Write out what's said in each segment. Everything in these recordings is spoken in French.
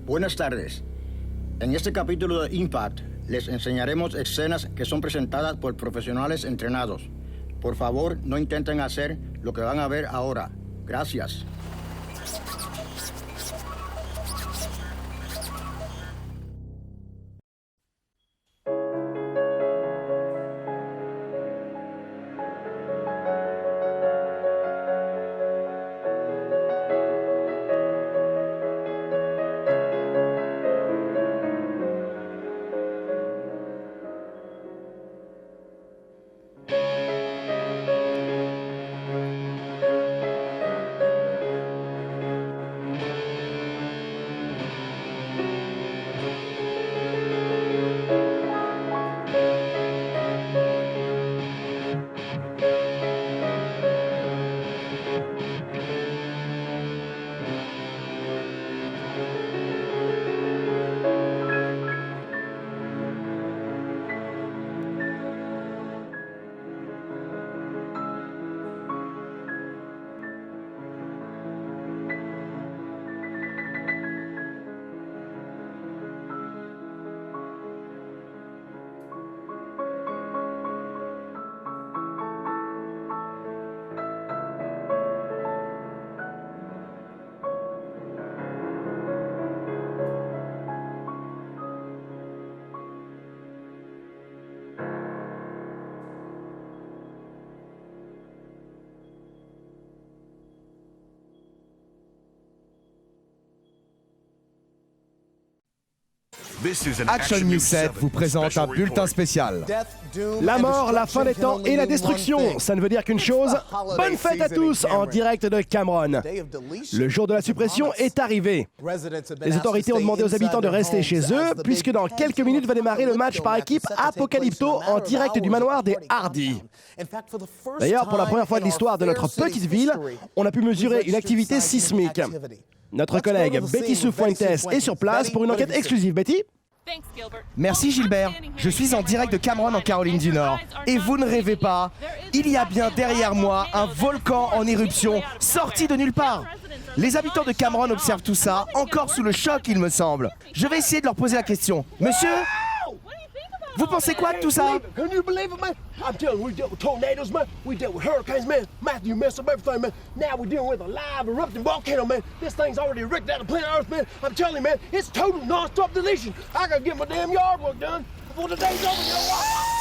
Buenas tardes. En este capítulo de Impact les enseñaremos escenas que son presentadas por profesionales entrenados. Por favor, no intenten hacer lo que van a ver ahora. Gracias. Action News 7 vous présente un bulletin spécial. La mort, la fin des temps et la destruction, ça ne veut dire qu'une chose. Bonne fête à tous en direct de Cameron. Le jour de la suppression est arrivé. Les autorités ont demandé aux habitants de rester chez eux, puisque dans quelques minutes va démarrer le match par équipe Apocalypto en direct du manoir des Hardy. D'ailleurs, pour la première fois de l'histoire de notre petite ville, on a pu mesurer une activité sismique. Notre collègue Betty Sue Fuentes est sur place pour une enquête exclusive. Betty ? Merci Gilbert, je suis en direct de Cameron en Caroline du Nord. Et vous ne rêvez pas, il y a bien derrière moi un volcan en éruption sorti de nulle part. Les habitants de Cameron observent tout ça, encore sous le choc il me semble. Je vais essayer de leur poser la question. Monsieur ? Vous pensez quoi de tout ça? Can you believe it, man? I'm telling you, we dealt with tornadoes, man. We dealt with hurricanes, man. Matthew messed up everything, man. Now we're dealing with a live erupting volcano, man. This thing's already erupted out of planet Earth, man. I'm telling you, man, it's total non-stop deletion. I gotta get my damn yard work done before the day's over, you know what?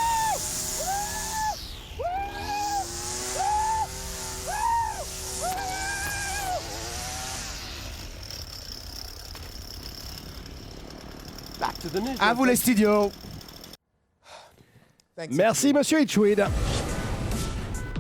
Back to the news. À vous les studios. Merci, monsieur Hitchweed.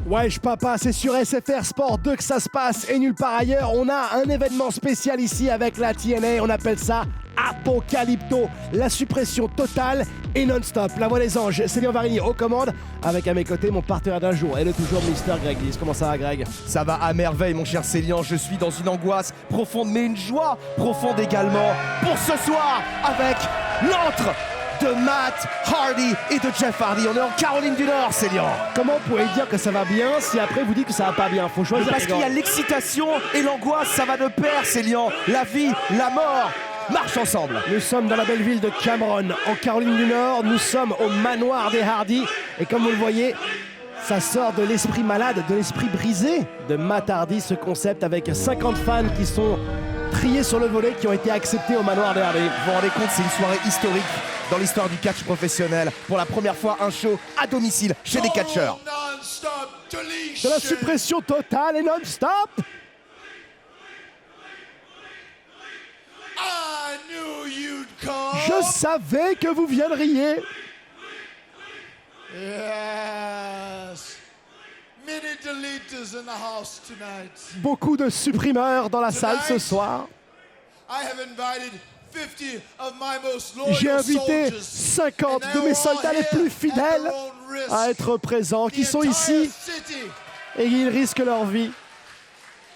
Wesh papa, c'est sur SFR Sport 2 que ça se passe et nulle part ailleurs. On a un événement spécial ici avec la TNA, on appelle ça Apocalypto, la suppression totale et non-stop. La voix des anges, Céline Varini aux commandes, avec à mes côtés mon partenaire d'un jour et le toujours Mister Greg Lise. Comment ça va Greg? Ça va à merveille mon cher Célian, je suis dans une angoisse profonde mais une joie profonde également pour ce soir avec l'antre de Matt Hardy et de Jeff Hardy. On est en Caroline du Nord, Célian. Comment vous pouvez dire que ça va bien si après vous dites que ça va pas bien? Faut choisir. Parce qu'il y a l'excitation et l'angoisse, ça va de pair, Célian. La vie, la mort marchent ensemble. Nous sommes dans la belle ville de Cameron, en Caroline du Nord. Nous sommes au manoir des Hardy. Et comme vous le voyez, ça sort de l'esprit malade, de l'esprit brisé de Matt Hardy, ce concept avec 50 fans qui sont triés sur le volet, qui ont été acceptés au manoir des Hardy. Vous vous rendez compte, c'est une soirée historique dans l'histoire du catch professionnel. Pour la première fois, un show à domicile chez des catcheurs. De la suppression totale et non-stop. Je savais que vous viendriez. Yes. Many deleters in the house tonight. Beaucoup de supprimeurs dans la salle ce soir. I have invited 50 of my most loyal J'ai invité soldiers, 50 and de they're mes all soldats les here plus at fidèles their own risk. à être présents, qui The sont entire ici city, et ils risquent leur vie.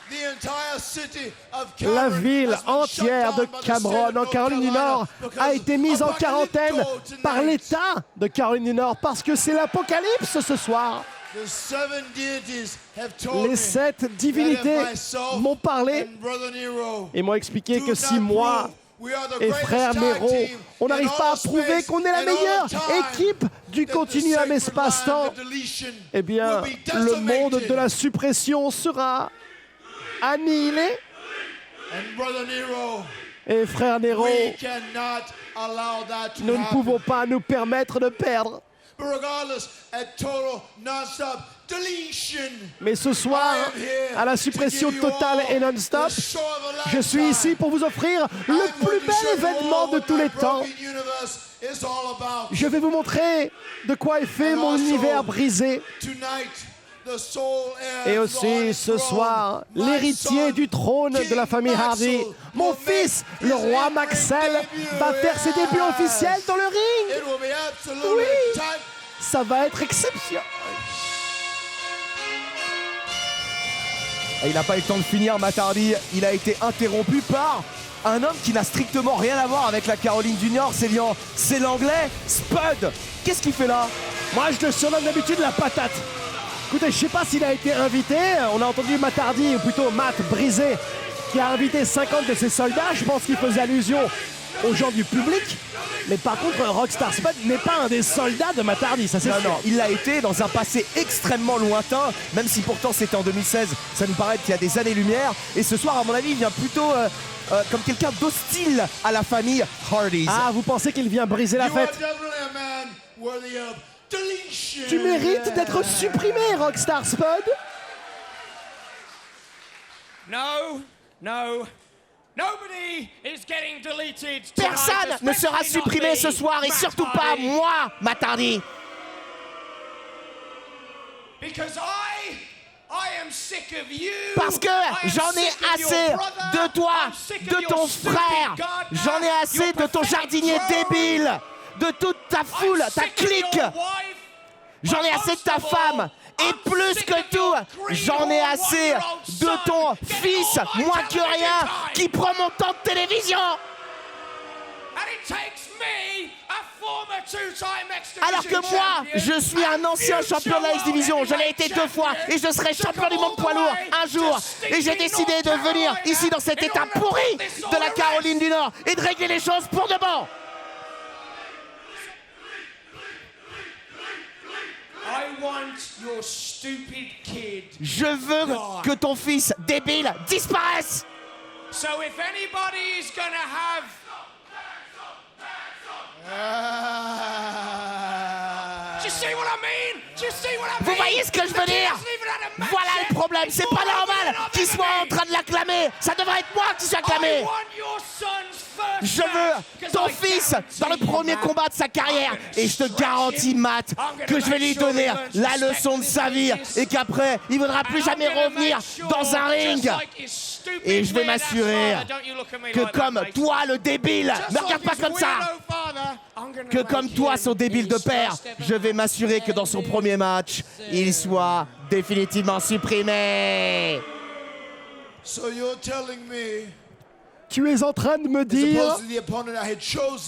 the entire city of La Cameron ville has been entière shut de down by the Cameron, state en of Caroline du North Nord, Carolina a été mise en because quarantaine Apocalypto par tonight. l'État de Caroline du Nord parce que c'est l'apocalypse ce soir. The 7 deities have told Les me 7 that divinités if myself m'ont parlé and Brother Nero et m'ont expliqué do que si not moi prove Et frère Nero, on n'arrive pas à prouver qu'on est la meilleure équipe du continuum espace-temps. Eh bien, le monde de la suppression sera annihilé. Et frère Nero, nous ne pouvons pas nous permettre de perdre. Mais ce soir, à la suppression totale et non-stop, je suis ici pour vous offrir le plus bel événement de tous les temps. Je vais vous montrer de quoi est fait mon univers brisé. Et aussi ce soir, l'héritier du trône de la famille Hardy, mon fils, le roi Maxwell, va faire ses débuts officiels dans le ring. Oui, ça va être exceptionnel. Et il n'a pas eu le temps de finir, Matt Hardy. Il a été interrompu par un homme qui n'a strictement rien à voir avec la Caroline du Nord. C'est l'anglais Spud. Qu'est-ce qu'il fait là? Moi, je le surnomme d'habitude la patate. Écoutez, je sais pas s'il a été invité. On a entendu Matt Hardy, ou plutôt Matt Brisé, qui a invité 50 de ses soldats. Je pense qu'il faisait allusion aux gens du public. Mais par contre, Rockstar Spud n'est pas un des soldats de Matt Hardy, ça c'est sûr. Non, il l'a été dans un passé extrêmement lointain, même si pourtant c'était en 2016. Ça nous paraît qu'il y a des années-lumière. Et ce soir, à mon avis, il vient plutôt comme quelqu'un d'hostile à la famille Hardys. Ah, vous pensez qu'il vient briser la fête? Tu mérites d'être supprimé, Rockstar Spud. Personne ne sera supprimé ce soir, et surtout pas moi, Matt Hardy. Parce que j'en ai assez de toi, de ton frère. J'en ai assez de ton jardinier débile, de toute ta foule, ta clique. J'en ai assez de ta femme. Et plus que tout, j'en ai assez de ton fils, moins que rien, qui prend mon temps de télévision. Alors que moi, je suis un ancien champion de la X-Division. Je l'ai été 2 fois et je serai champion du monde poids lourd un jour. Et j'ai décidé de venir ici dans cet état pourri de la Caroline du Nord et de régler les choses pour de bon. Je veux que ton fils débile disparaisse. Vous voyez ce que je veux dire? Voilà le problème, c'est pas normal qu'il soit en train de l'acclamer. Ça devrait être moi qui suis acclamé. Je veux ton fils dans le premier combat de sa carrière. Et je te garantis, Matt, que je vais lui donner la leçon de sa vie et qu'après, il ne voudra plus jamais revenir dans un ring. Et je vais m'assurer que comme toi, le débile, ne regarde pas comme ça, que comme toi, son débile de père, je vais m'assurer que dans son premier match, il soit définitivement supprimé. Tu es en train de me dire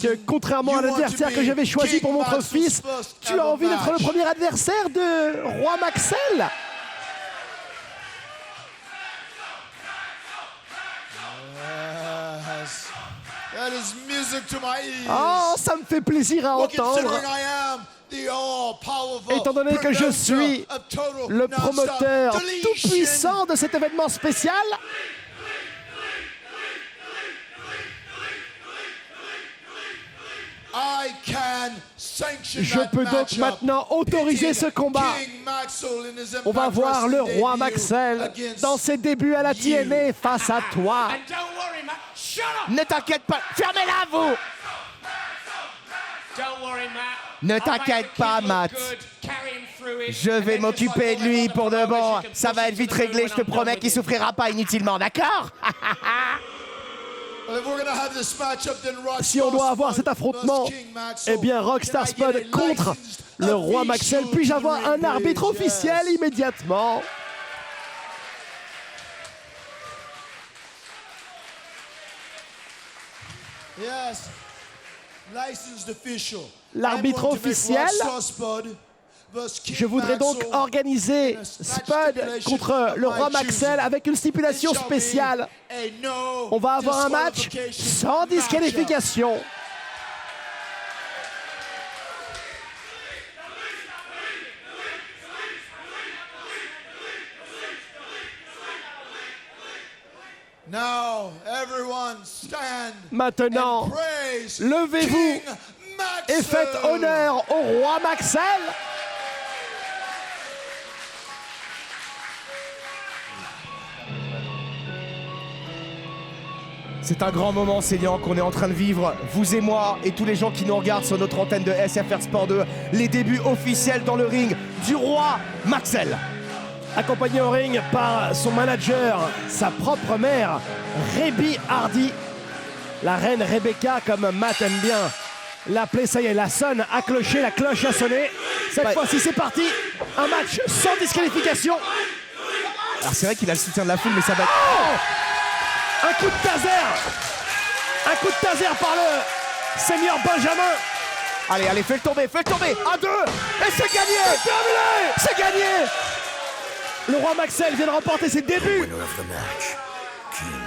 que contrairement à l'adversaire que j'avais choisi pour mon fils, tu as envie d'être le premier adversaire de Roi Maxwell? Oh, ça me fait plaisir à entendre. Étant donné que je suis le promoteur tout-puissant de cet événement spécial, je peux donc maintenant autoriser ce combat. On va voir le roi Maxwell dans ses débuts à la TNA face à toi. Ne t'inquiète pas, fermez-la vous. Ne t'inquiète pas, Matt. Je vais m'occuper de lui pour de bon. Ça va être vite réglé, je te promets qu'il souffrira pas inutilement, d'accord? Si on doit avoir cet affrontement, eh bien Rockstar Spud contre le roi Maxwell. Puis-je avoir un arbitre officiel immédiatement? L'arbitre officiel Je voudrais donc organiser Spud contre le roi Maxel avec une stipulation spéciale. On va avoir un match sans disqualification. Maintenant, levez-vous et faites honneur au roi Maxel. C'est un grand moment, Célian, qu'on est en train de vivre, vous et moi, et tous les gens qui nous regardent sur notre antenne de SFR Sport 2, les débuts officiels dans le ring du roi Maxel. Accompagné au ring par son manager, sa propre mère, Rebby Hardy. La reine Rebecca, comme Matt aime bien l'appeler, ça y est, la sonne a cloché, la cloche a sonné. Cette fois-ci, c'est parti. Un match sans disqualification. Alors c'est vrai qu'il a le soutien de la foule, mais ça va être... Un coup de taser. Un coup de taser par le seigneur Benjamin. Allez, allez, fais-le tomber. 1, 2. Et c'est gagné. C'est terminé. C'est gagné. Le roi Maxel vient de remporter ses débuts.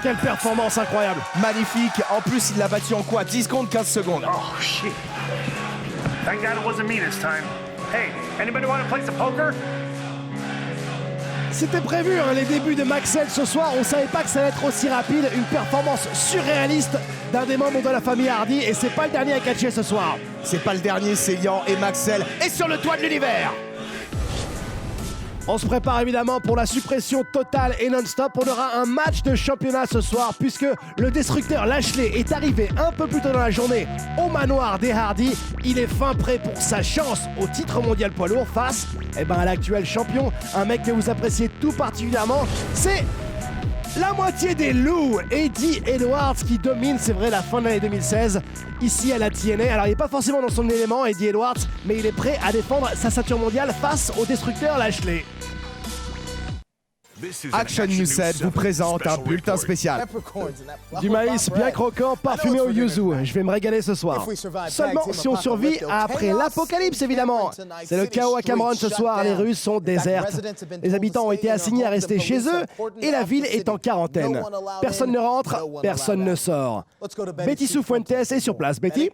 Quelle performance incroyable. Magnifique. En plus, il l'a battu en quoi? 10 secondes, 15 secondes. Oh, shit. Thank God it wasn't me this time. Hey, anybody want to play some poker? C'était prévu, hein, les débuts de Maxel ce soir. On savait pas que ça allait être aussi rapide. Une performance surréaliste d'un des membres de la famille Hardy. Et c'est pas le dernier à catcher ce soir. C'est pas le dernier, Célian et Maxel. Et sur le toit de l'univers. On se prépare évidemment pour la suppression totale et non-stop. On aura un match de championnat ce soir puisque le destructeur Lashley est arrivé un peu plus tôt dans la journée au manoir des Hardy. Il est fin prêt pour sa chance au titre mondial poids lourd face à l'actuel champion, un mec que vous appréciez tout particulièrement. C'est la moitié des loups, Eddie Edwards, qui domine, c'est vrai, la fin de l'année 2016 ici à la TNA. Alors il n'est pas forcément dans son élément, Eddie Edwards, mais il est prêt à défendre sa ceinture mondiale face au destructeur Lashley. Action News 7 vous présente un bulletin spécial. Du maïs bien croquant, parfumé au yuzu. Je vais me régaler ce soir. Seulement si on survit après l'apocalypse, évidemment. C'est le chaos à Cameron ce soir. Les rues sont désertes. Les habitants ont été assignés à rester chez eux et la ville est en quarantaine. Personne ne rentre, personne ne sort. Betty Soufuentes est sur place. Betty?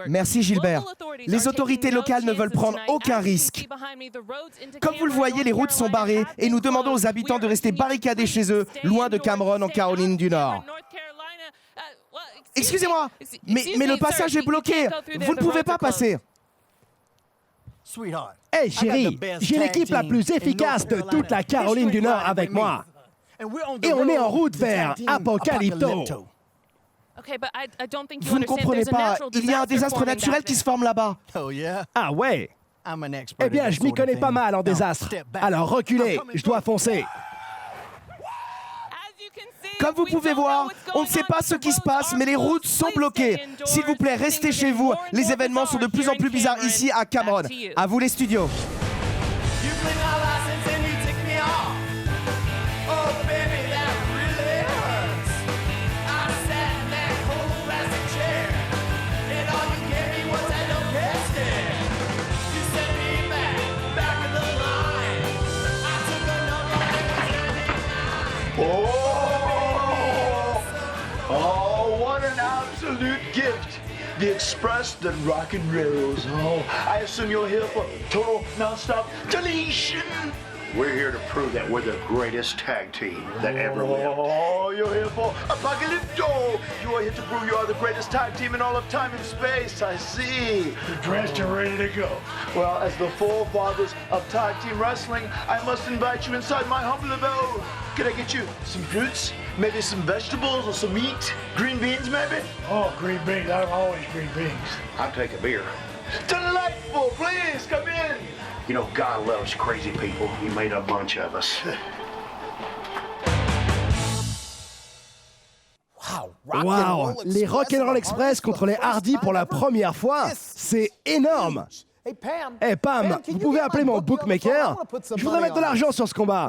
Merci Gilbert. Les autorités locales ne veulent prendre aucun risque. Comme vous le voyez, les routes sont barrées et nous demandons aux habitants de rester barricadés chez eux, loin de Cameron en Caroline du Nord. Excusez-moi, mais le passage est bloqué. Vous ne pouvez pas passer. Hey chérie, j'ai l'équipe la plus efficace de toute la Caroline du Nord avec moi. Et on est en route vers Apocalypto. Vous ne comprenez pas, il y a un désastre naturel qui se forme là-bas. Ah ouais? Eh bien, je m'y connais pas mal en désastre. Alors reculez, je dois foncer. Comme vous pouvez voir, on ne sait pas ce qui se passe, mais les routes sont bloquées. S'il vous plaît, restez chez vous. Les événements sont de plus en plus bizarres ici à Cameron. À vous les studios. Gift, the express that rock and rolls. Oh, I assume you're here for total non-stop deletion. We're here to prove that we're the greatest tag team that ever lived. Oh, you're here for Apocalypto. You are here to prove you are the greatest tag team in all of time and space. I see. You're dressed and ready to go. Well, as the forefathers of tag team wrestling, I must invite you inside my humble abode. Could I get you some fruits? Maybe some vegetables or some meat? Green beans, maybe? Oh, green beans. I'm always green beans. I'll take a beer. Delightful. Please, come in. You know, God loves crazy people. He made a bunch of us. Wow, les Rock'n'Roll Express contre les Hardy pour la première fois, c'est énorme. Hey Pam, vous pouvez appeler mon bookmaker. Je voudrais mettre de l'argent sur ce combat.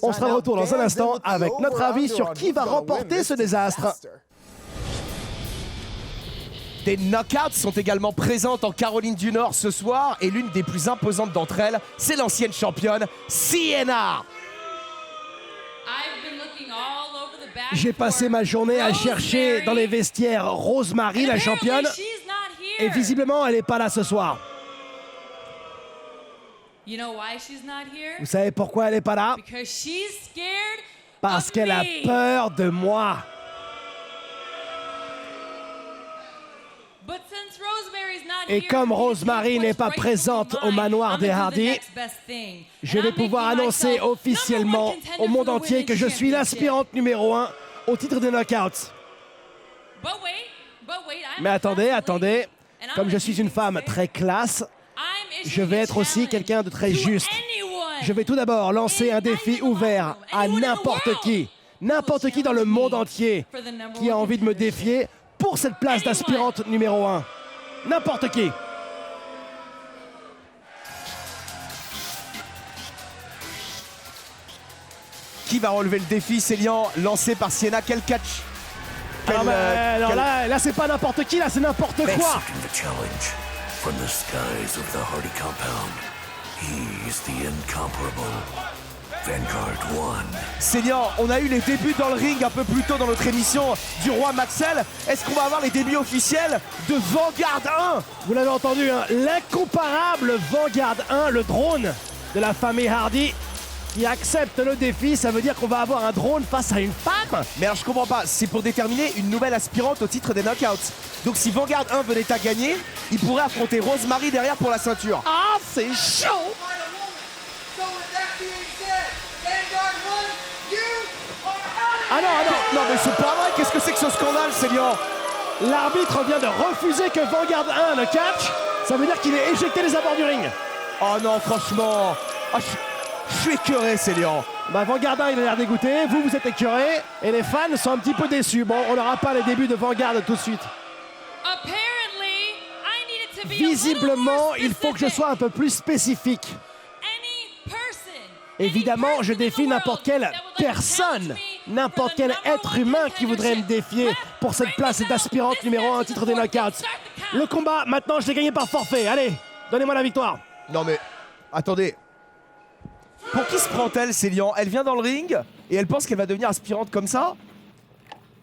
On sera de retour dans un instant avec notre avis sur qui va remporter ce désastre. Des knockouts sont également présentes en Caroline du Nord ce soir et l'une des plus imposantes d'entre elles, c'est l'ancienne championne Sienna. J'ai passé ma journée à chercher dans les vestiaires Rosemary, la championne, et visiblement elle n'est pas là ce soir. Vous savez pourquoi elle n'est pas là? Parce qu'elle a peur de moi. Et comme Rosemary n'est pas présente au manoir des Hardy, je vais pouvoir annoncer officiellement au monde entier que je suis l'aspirante numéro 1 au titre des knockouts. Mais attendez, comme je suis une femme très classe, je vais être aussi quelqu'un de très juste. Je vais tout d'abord lancer un défi ouvert à n'importe qui dans le monde entier qui a envie de me défier pour cette place d'aspirante numéro 1. N'importe qui. Qui va relever le défi, Célian, lancé par Sienna? Quel catch? Là c'est pas n'importe qui, là c'est n'importe quoi. From the skies of the Hardy compound, he is the incomparable Vanguard 1. Célian, on a eu les débuts dans le ring un peu plus tôt dans notre émission du Roi Maxel. Est-ce qu'on va avoir les débuts officiels de Vanguard 1? Vous l'avez entendu, hein, l'incomparable Vanguard 1, le drone de la famille Hardy, qui accepte le défi. Ça veut dire qu'on va avoir un drone face à une femme. Mais alors je comprends pas, c'est pour déterminer une nouvelle aspirante au titre des knockouts. Donc si Vanguard 1 venait à gagner, il pourrait affronter Rosemary derrière pour la ceinture. Ah, c'est chaud! Ah non, mais c'est pas vrai, qu'est-ce que c'est que ce scandale, Célian? L'arbitre vient de refuser que Vanguard 1 le catch. Ça veut dire qu'il est éjecté des abords du ring. Oh non, franchement, je suis écœuré, Célian. Bah Vanguard 1, il a l'air dégoûté, vous êtes écœuré, et les fans sont un petit peu déçus. Bon, on n'aura pas les débuts de Vanguard tout de suite. Visiblement, il faut que je sois un peu plus spécifique. Évidemment, je défie n'importe quelle personne, n'importe quel être humain qui voudrait me défier pour cette place d'aspirante numéro 1 au titre des knockouts. Le combat, maintenant, je l'ai gagné par forfait. Allez, donnez-moi la victoire. Non mais, attendez. Pour qui se prend-elle, Célian? Elle vient dans le ring et elle pense qu'elle va devenir aspirante comme ça?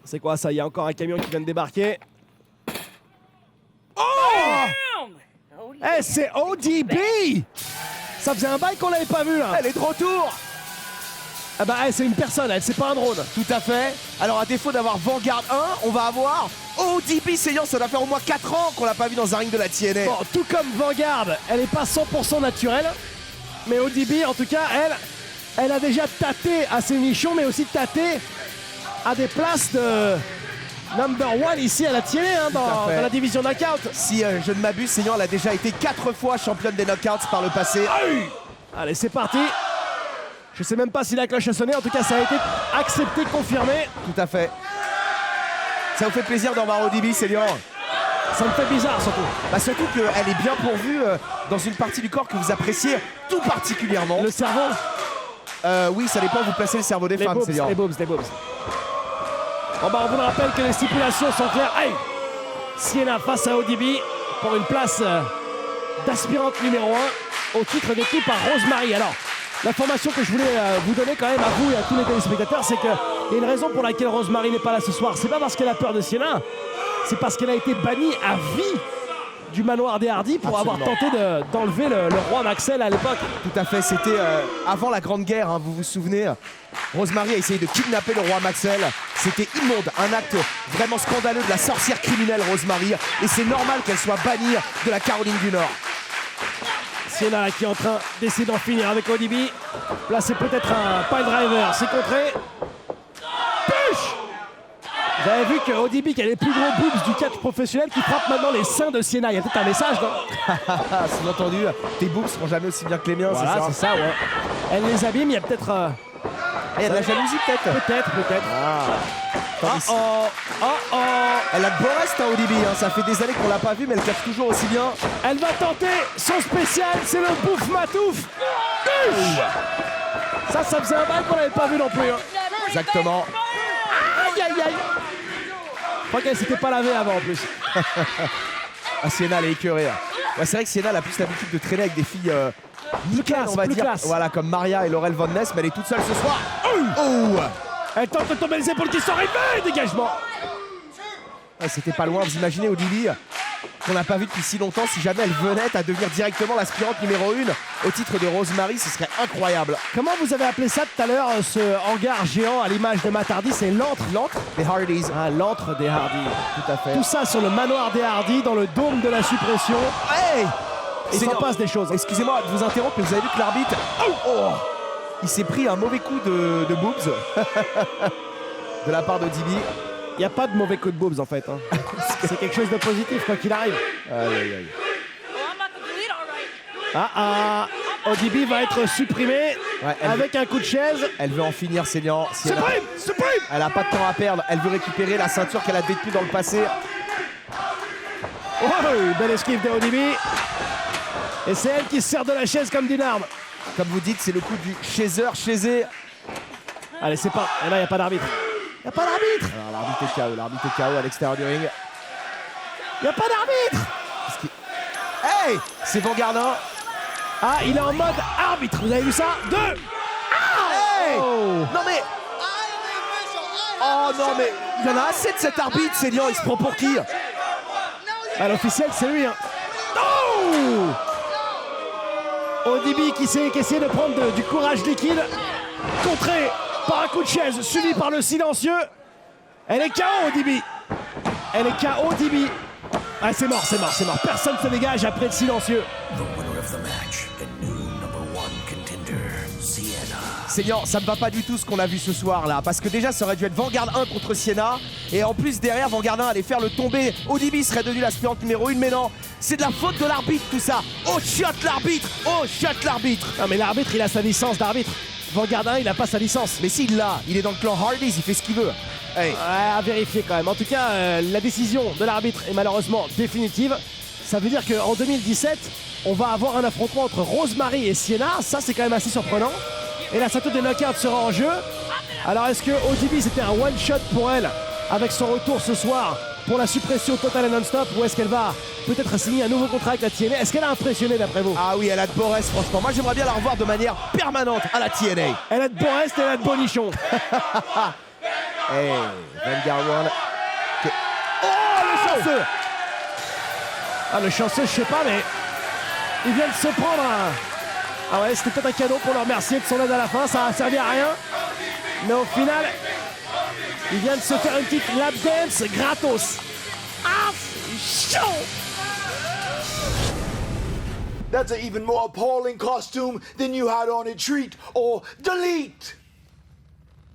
C'est quoi ça? Il y a encore un camion qui vient de débarquer. Oh! Eh, c'est ODB! Ça faisait un bail qu'on l'avait pas vu là. Elle est de retour. Ah bah c'est une personne, elle, c'est pas un drone. Tout à fait. Alors à défaut d'avoir Vanguard 1, on va avoir ODB. Célian, ça doit faire au moins 4 ans qu'on l'a pas vu dans un ring de la TNA. Bon, tout comme Vanguard, elle est pas 100% naturelle. Mais ODB, en tout cas, elle a déjà tâté à ses nichons, mais aussi tâté à des places de number 1 ici à la TNA, hein, dans la division knockout. Si je ne m'abuse, Célian, elle a déjà été 4 fois championne des knockouts par le passé. Allez, c'est parti. Je sais même pas si la cloche a sonné, en tout cas ça a été accepté, confirmé. Tout à fait. Ça vous fait plaisir d'en voir ODB, Célian? Ça me fait bizarre surtout. Bah surtout qu'elle est bien pourvue dans une partie du corps que vous appréciez tout particulièrement. Le cerveau? Oui, ça dépend où vous placez le cerveau des femmes, Célian. Les boobs. Bon bah on vous rappelle que les stipulations sont claires. Hey, Sienna face à ODB pour une place d'aspirante numéro 1 au titre d'équipe par Rosemary. Alors, l'information que je voulais vous donner quand même à vous et à tous les téléspectateurs, c'est qu'il y a une raison pour laquelle Rosemary n'est pas là ce soir. C'est pas parce qu'elle a peur de Sienna, c'est parce qu'elle a été bannie à vie du manoir des Hardy pour avoir tenté d'enlever le roi Maxel à l'époque. Tout à fait, c'était avant la Grande Guerre, hein, vous vous souvenez. Rosemary a essayé de kidnapper le roi Maxel. C'était immonde, un acte vraiment scandaleux de la sorcière criminelle Rosemary. Et c'est normal qu'elle soit bannie de la Caroline du Nord. Sienna qui est en train d'essayer d'en finir avec ODB. Placer peut-être un pile driver, c'est contré. Push! Vous avez vu que ODB, qui a les plus gros boobs du catch professionnel, qui frappe maintenant les seins de Sienna. Il y a peut-être un message, non? C'est entendu, tes boobs seront jamais aussi bien que les miens, voilà, c'est ça? Ouais. Elle les abîme, il y a peut-être... il y a de la jalousie peut-être? Peut-être. Elle a de beaux restes à ODB, hein. Ça fait des années qu'on l'a pas vu, mais elle cache toujours aussi bien. Elle va tenter son spécial, c'est le bouffe matouf. Ça faisait un bail qu'on n'avait pas vu non plus. Hein. Exactement. Aïe. crois qu'elle s'était pas lavée avant en plus. Ah, Sienna, elle est écœurée. Ouais, c'est vrai que Sienna elle a plus l'habitude de traîner avec des filles plus classe, on va plus dire. classe. Voilà, comme Maria et Laurel Van Ness, mais elle est toute seule ce soir. Oh, elle tente de tomber les épaules qui sont arrivées. Dégagement. Ah, c'était pas loin, vous imaginez Odili qu'on n'a pas vu depuis si longtemps, si jamais elle venait à devenir directement l'aspirante numéro 1 au titre de Rosemary, ce serait incroyable. Comment vous avez appelé ça tout à l'heure, ce hangar géant à l'image de Matt Hardy? C'est l'antre des Hardys. Ah, l'antre des Hardys. Tout à fait. Tout ça sur le manoir des Hardys, dans le dôme de la suppression. Hey, il s'en passe des choses. Excusez-moi de vous interrompre, mais vous avez vu que l'arbitre, il s'est pris un mauvais coup de boobs de la part d'Odibi. Il n'y a pas de mauvais coup de boobs en fait. Hein. C'est quelque chose de positif quoi qu'il arrive. Aïe, aïe, aïe. Odibi va être supprimé avec un coup de chaise. Elle veut en finir, Célian. Supreme. Elle a pas de temps à perdre. Elle veut récupérer la ceinture qu'elle a détenue dans le passé. Oh, belle esquive de Odibi. Et c'est elle qui se sert de la chaise comme d'une arme. Comme vous dites, c'est le coup du chaisé. Allez, c'est pas. Et là, il n'y a pas d'arbitre. Il n'y a pas d'arbitre. Alors, l'arbitre est KO à l'extérieur du ring. Il n'y a pas d'arbitre. Hey, c'est Vanguardin. Ah, il est en mode arbitre. Vous avez vu ça? 2. Hey, non mais. Oh non mais, il y en a assez de cet arbitre, Célian. Il se prend pour qui? Ah, l'officiel, c'est lui. Hein. Oh, Odibi qui essaie de prendre du courage liquide, contré par un coup de chaise, suivi par le silencieux. Elle est KO, Odibi. Elle est KO, Odibi. Ah, c'est mort. Personne ne se dégage après le silencieux. Célian, ça me va pas du tout ce qu'on a vu ce soir là, parce que déjà ça aurait dû être Vanguard 1 contre Sienna, et en plus derrière Vanguard 1 allait faire le tombé, Odibi serait devenu l'aspirante numéro 1, mais non, c'est de la faute de l'arbitre tout ça. Oh shot l'arbitre. Non mais l'arbitre il a sa licence d'arbitre. Vanguard 1 il a pas sa licence. Mais si, il l'a, il est dans le clan Hardys, il fait ce qu'il veut. Hey. Ouais, à vérifier quand même. En tout cas, la décision de l'arbitre est malheureusement définitive. Ça veut dire qu'en 2017, on va avoir un affrontement entre Rosemary et Sienna. Ça, c'est quand même assez surprenant. Et la ceinture des knockouts sera en jeu. Alors, est-ce que Odibi, c'était un one-shot pour elle avec son retour ce soir pour la suppression totale et non-stop, ou est-ce qu'elle va peut-être signer un nouveau contrat avec la TNA? Est-ce qu'elle a impressionné d'après vous? Ah oui, elle a de beaux restes, franchement. Moi, j'aimerais bien la revoir de manière permanente à la TNA. Elle a de beaux restes et elle a de beaux nichons. Hey, Vanguard 1. Oh, le chanceux! Ah, le chanceux, je sais pas, mais il vient de se prendre un... Ah ouais, c'était peut-être un cadeau pour le remercier de son aide à la fin, ça a servi à rien. Mais au final, il vient de se faire une petite lap dance gratos. Ah, chaud! That's an even more appalling costume than you had on at Treat or Delete.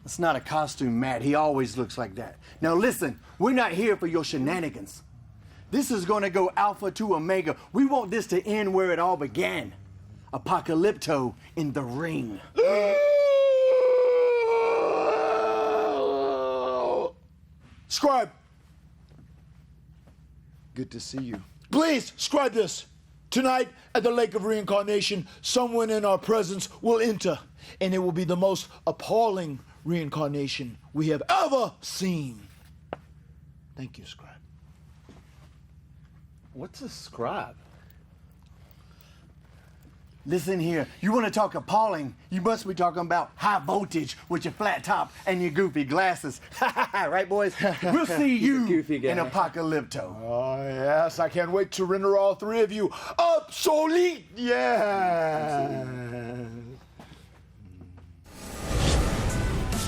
It's not a costume, Matt. He always looks like that. Now listen, we're not here for your shenanigans. This is gonna go Alpha to Omega. We want this to end where it all began. Apocalypto in the ring. Scribe. Good to see you. Please, scribe this. Tonight, at the Lake of Reincarnation, someone in our presence will enter, and it will be the most appalling reincarnation we have ever seen. Thank you, scribe. What's a scribe? Listen here, you want to talk appalling, you must be talking about high voltage with your flat top and your goofy glasses. Right, boys? We'll see you in Apocalypto. Oh, yes, I can't wait to render all three of you obsolete. Yeah.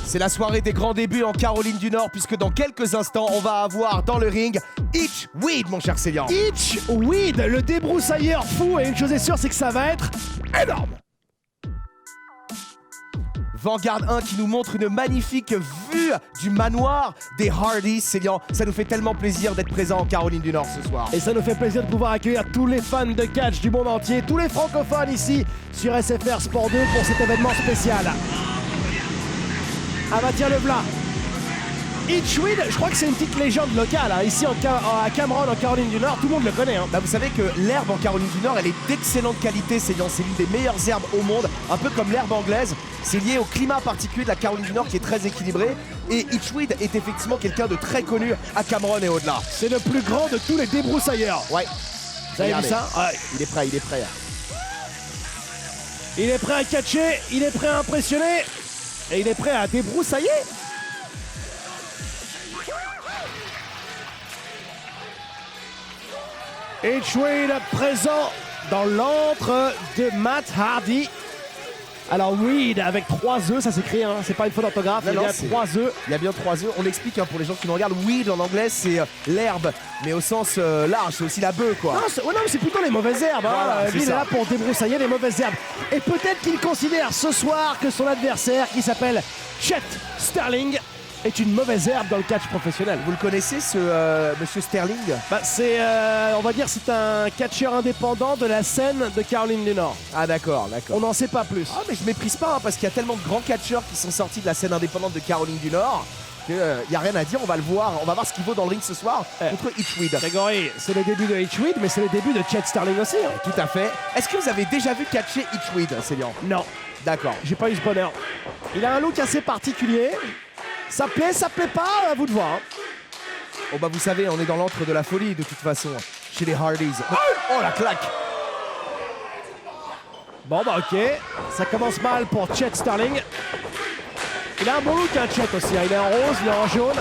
C'est la soirée des grands débuts en Caroline du Nord, puisque dans quelques instants, on va avoir dans le ring Itch Weed, mon cher Célian. Itch Weed, le débroussailleur fou, et une chose est sûre, c'est que ça va être énorme. Vanguard 1 qui nous montre une magnifique vue du manoir des Hardys. Célian, ça nous fait tellement plaisir d'être présent en Caroline du Nord ce soir. Et ça nous fait plaisir de pouvoir accueillir tous les fans de catch du monde entier, tous les francophones ici sur SFR Sport 2 pour cet événement spécial. Ah bah tiens le v'là. Itchweed, je crois que c'est une petite légende locale. Hein. Ici à Cameron, en Caroline du Nord, tout le monde le connaît. Hein. Bah, vous savez que l'herbe en Caroline du Nord, elle est d'excellente qualité. C'est l'une des meilleures herbes au monde, un peu comme l'herbe anglaise. C'est lié au climat particulier de la Caroline du Nord qui est très équilibré. Et Itchweed est effectivement quelqu'un de très connu à Cameron et au-delà. C'est le plus grand de tous les débroussailleurs. Ouais. Vous avez vu ça? Ouais. Il est prêt, il est prêt. Il est prêt à catcher, il est prêt à impressionner. Et il est prêt à débroussailler. Itchweed présent dans l'antre de Matt Hardy. Alors Weed avec 3 œufs, ça s'écrit, hein, c'est pas une faute d'orthographe, il y a bien 3 œufs. Il y a bien 3 œufs, on l'explique hein, pour les gens qui nous regardent. Weed en anglais c'est l'herbe, mais au sens large, c'est aussi la bœuf quoi. Non, c'est plutôt les mauvaises herbes. Voilà, Lui il est là pour débroussailler les mauvaises herbes. Et peut-être qu'il considère ce soir que son adversaire, qui s'appelle Chet Sterling, est une mauvaise herbe dans le catch professionnel. Vous le connaissez ce monsieur Sterling? Bah c'est, on va dire, c'est un catcheur indépendant de la scène de Caroline du Nord. Ah d'accord. On n'en sait pas plus. Ah mais je méprise pas hein, parce qu'il y a tellement de grands catcheurs qui sont sortis de la scène indépendante de Caroline du Nord qu'il n'y a rien à dire, on va le voir. On va voir ce qu'il vaut dans le ring ce soir contre Itchweed. Grégory, c'est le début de Itchweed, mais c'est le début de Chet Sterling aussi. Hein. Tout à fait. Est-ce que vous avez déjà vu catcher Itchweed, Célian? Non. D'accord. J'ai pas eu ce bonheur. Il a un look assez particulier. Ça plaît pas, à vous de voir. Hein. Oh bah vous savez, on est dans l'antre de la folie de toute façon, chez les Hardys. Oh la claque! Bon bah ok, ça commence mal pour Chet Sterling. Il a un bon look hein, Chet aussi, hein. Il est en rose, il est en jaune.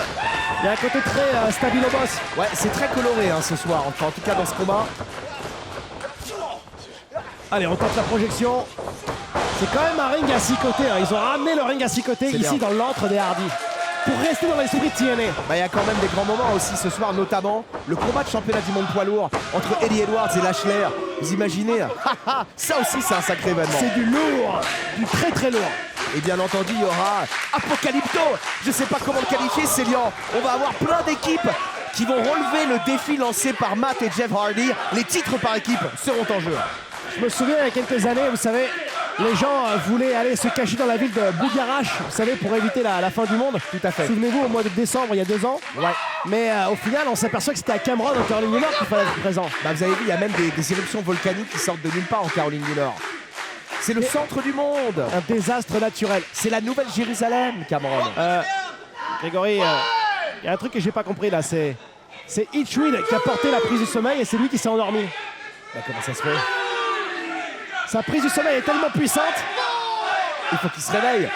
Il a un côté très stabilo boss. Ouais, c'est très coloré hein, ce soir, enfin en tout cas dans ce combat. Allez, on tente la projection. C'est quand même un ring à 6 côtés, hein. Ils ont ramené le ring à 6 côtés ici dans l'antre des Hardys. Pour rester dans l'esprit de TNA. Bah, il y a quand même des grands moments aussi ce soir, notamment le combat de championnat du monde poids lourd entre Eddie Edwards et Lashley. Vous imaginez? Ça aussi c'est un sacré événement. C'est du lourd, du très très lourd. Et bien entendu, il y aura Apocalypto. Je sais pas comment le qualifier, Célian. On va avoir plein d'équipes qui vont relever le défi lancé par Matt et Jeff Hardy. Les titres par équipe seront en jeu. Je me souviens il y a quelques années, vous savez, les gens voulaient aller se cacher dans la ville de Bougarache, vous savez, pour éviter la fin du monde. Tout à fait. Souvenez-vous, au mois de décembre, il y a 2 ans. Ouais. Mais au final, on s'aperçoit que c'était à Cameron, en Caroline du Nord, qu'il fallait être présent. Bah, vous avez vu, il y a même des éruptions volcaniques qui sortent de nulle part en Caroline du Nord. C'est le centre du monde. Un désastre naturel. C'est la nouvelle Jérusalem, Cameron. Grégory, il y a un truc que j'ai pas compris là, c'est Itchweed qui a porté la prise du sommeil et c'est lui qui s'est endormi. Bah, comment ça se fait? Sa prise du sommeil est tellement puissante. Il faut qu'il se réveille.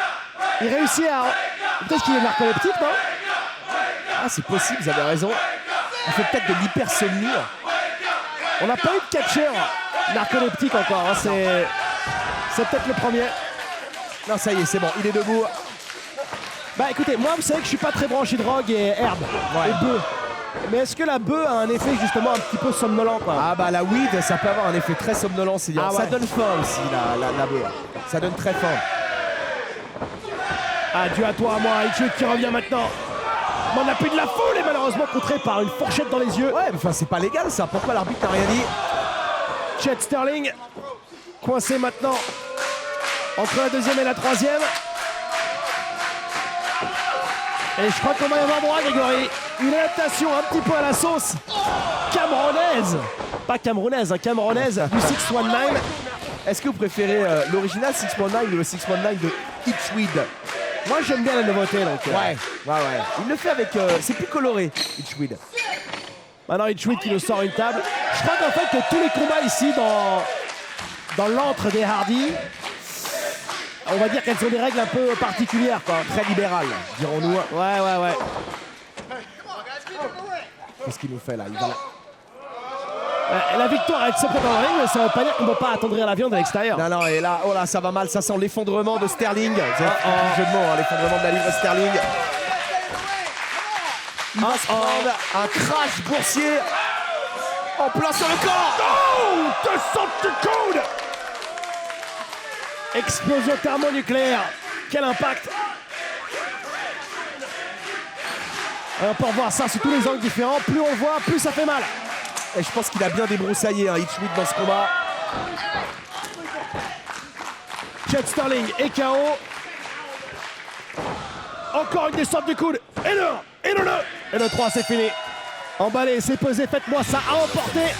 Il réussit à... Peut-être qu'il est narcoleptique, non? Ah, c'est possible, vous avez raison. Il fait peut-être de l'hypersomnie. On n'a pas eu de catcheur narcoleptique encore. Hein. C'est peut-être le premier. Non, ça y est, c'est bon. Il est debout. Bah écoutez, moi, vous savez que je suis pas très branché drogue et herbe. Ouais. Et bœuf. Mais est-ce que la bœuf a un effet justement un petit peu somnolent quoi? Ah bah la weed, ça peut avoir un effet très somnolent, c'est Ah, Ça ouais. donne faim aussi, la bœuf. Ça donne très faim. Adieu à toi, à moi, Itchweed qui revient maintenant. Mais on a plus de la foule et malheureusement contré par une fourchette dans les yeux. Ouais, mais enfin c'est pas légal ça, pourquoi l'arbitre n'a rien dit? Chet Sterling, coincé maintenant entre la 2e et la 3e. Et je crois qu'on va y avoir droit, Grégory. Une adaptation un petit peu à la sauce camerounaise. Pas camerounaise, hein, camerounaise du 619. Est-ce que vous préférez l'original 619 ou le 619 de Itchweed? Moi j'aime bien la nouveauté donc. Ouais. Il le fait avec... c'est plus coloré, Itchweed. Maintenant Itchweed qui nous sort une table. Je crois qu'en fait que tous les combats ici dans l'antre des Hardys, on va dire qu'elles ont des règles un peu particulières quoi. Très libéral, dirons-nous. Ouais. Qu'est-ce qu'il nous fait là? Il va là. La victoire elle se fait dans le ring, mais ça veut pas dire qu'on ne peut pas attendrir la viande à l'extérieur. Non, et là, oh là, ça va mal, ça sent l'effondrement de Sterling. Vous avez un jeu de mots, hein, l'effondrement de la livre Sterling. Il va se prendre un crash boursier en plein sur le corps. Oh, de code. Explosion thermonucléaire. Quel impact. On peut revoir ça sous tous les angles différents. Plus on le voit, plus ça fait mal. Et je pense qu'il a bien débroussaillé hein, Itchweed dans ce combat. Chet Sterling est KO. Encore une descente du coude. Et le 3, c'est fini. Emballé, c'est pesé, faites-moi ça à emporter.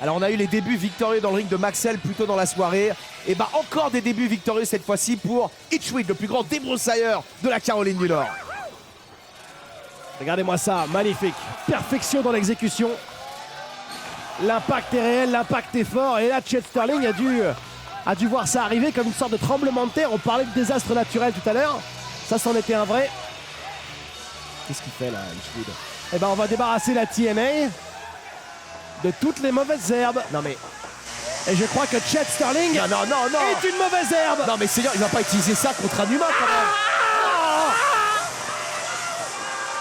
Alors on a eu les débuts victorieux dans le ring de Maxel plus tôt dans la soirée. Et bah encore des débuts victorieux cette fois-ci pour Hitchweed, le plus grand débroussailleur de la Caroline du Nord. Regardez-moi ça, magnifique. Perfection dans l'exécution. L'impact est réel, l'impact est fort. Et là, Chet Sterling a dû voir ça arriver comme une sorte de tremblement de terre. On parlait de désastre naturel tout à l'heure. Ça, c'en était un vrai. Qu'est-ce qu'il fait là, Hitchweed? Eh ben, on va débarrasser la TNA de toutes les mauvaises herbes. Non mais... Et je crois que Chet Sterling non. est une mauvaise herbe. Non mais Seigneur, il va pas utiliser ça contre un humain quand même.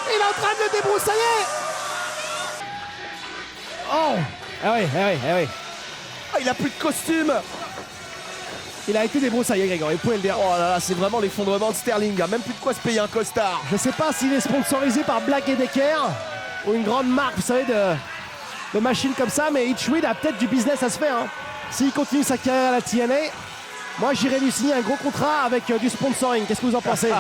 Il est en train de le débroussailler. Oh. Ah oui. Ah, il a plus de costume. Il a été débroussaillé, Grégory, vous pouvez le dire. Oh là là, c'est vraiment l'effondrement de Sterling. Même plus de quoi se payer un costard. Je sais pas s'il est sponsorisé par Black & Decker ou une grande marque, vous savez, de machines comme ça, mais Hitchweed a peut-être du business à se faire. Hein. S'il continue sa carrière à la TNA, moi j'irai lui signer un gros contrat avec du sponsoring. Qu'est-ce que vous en pensez?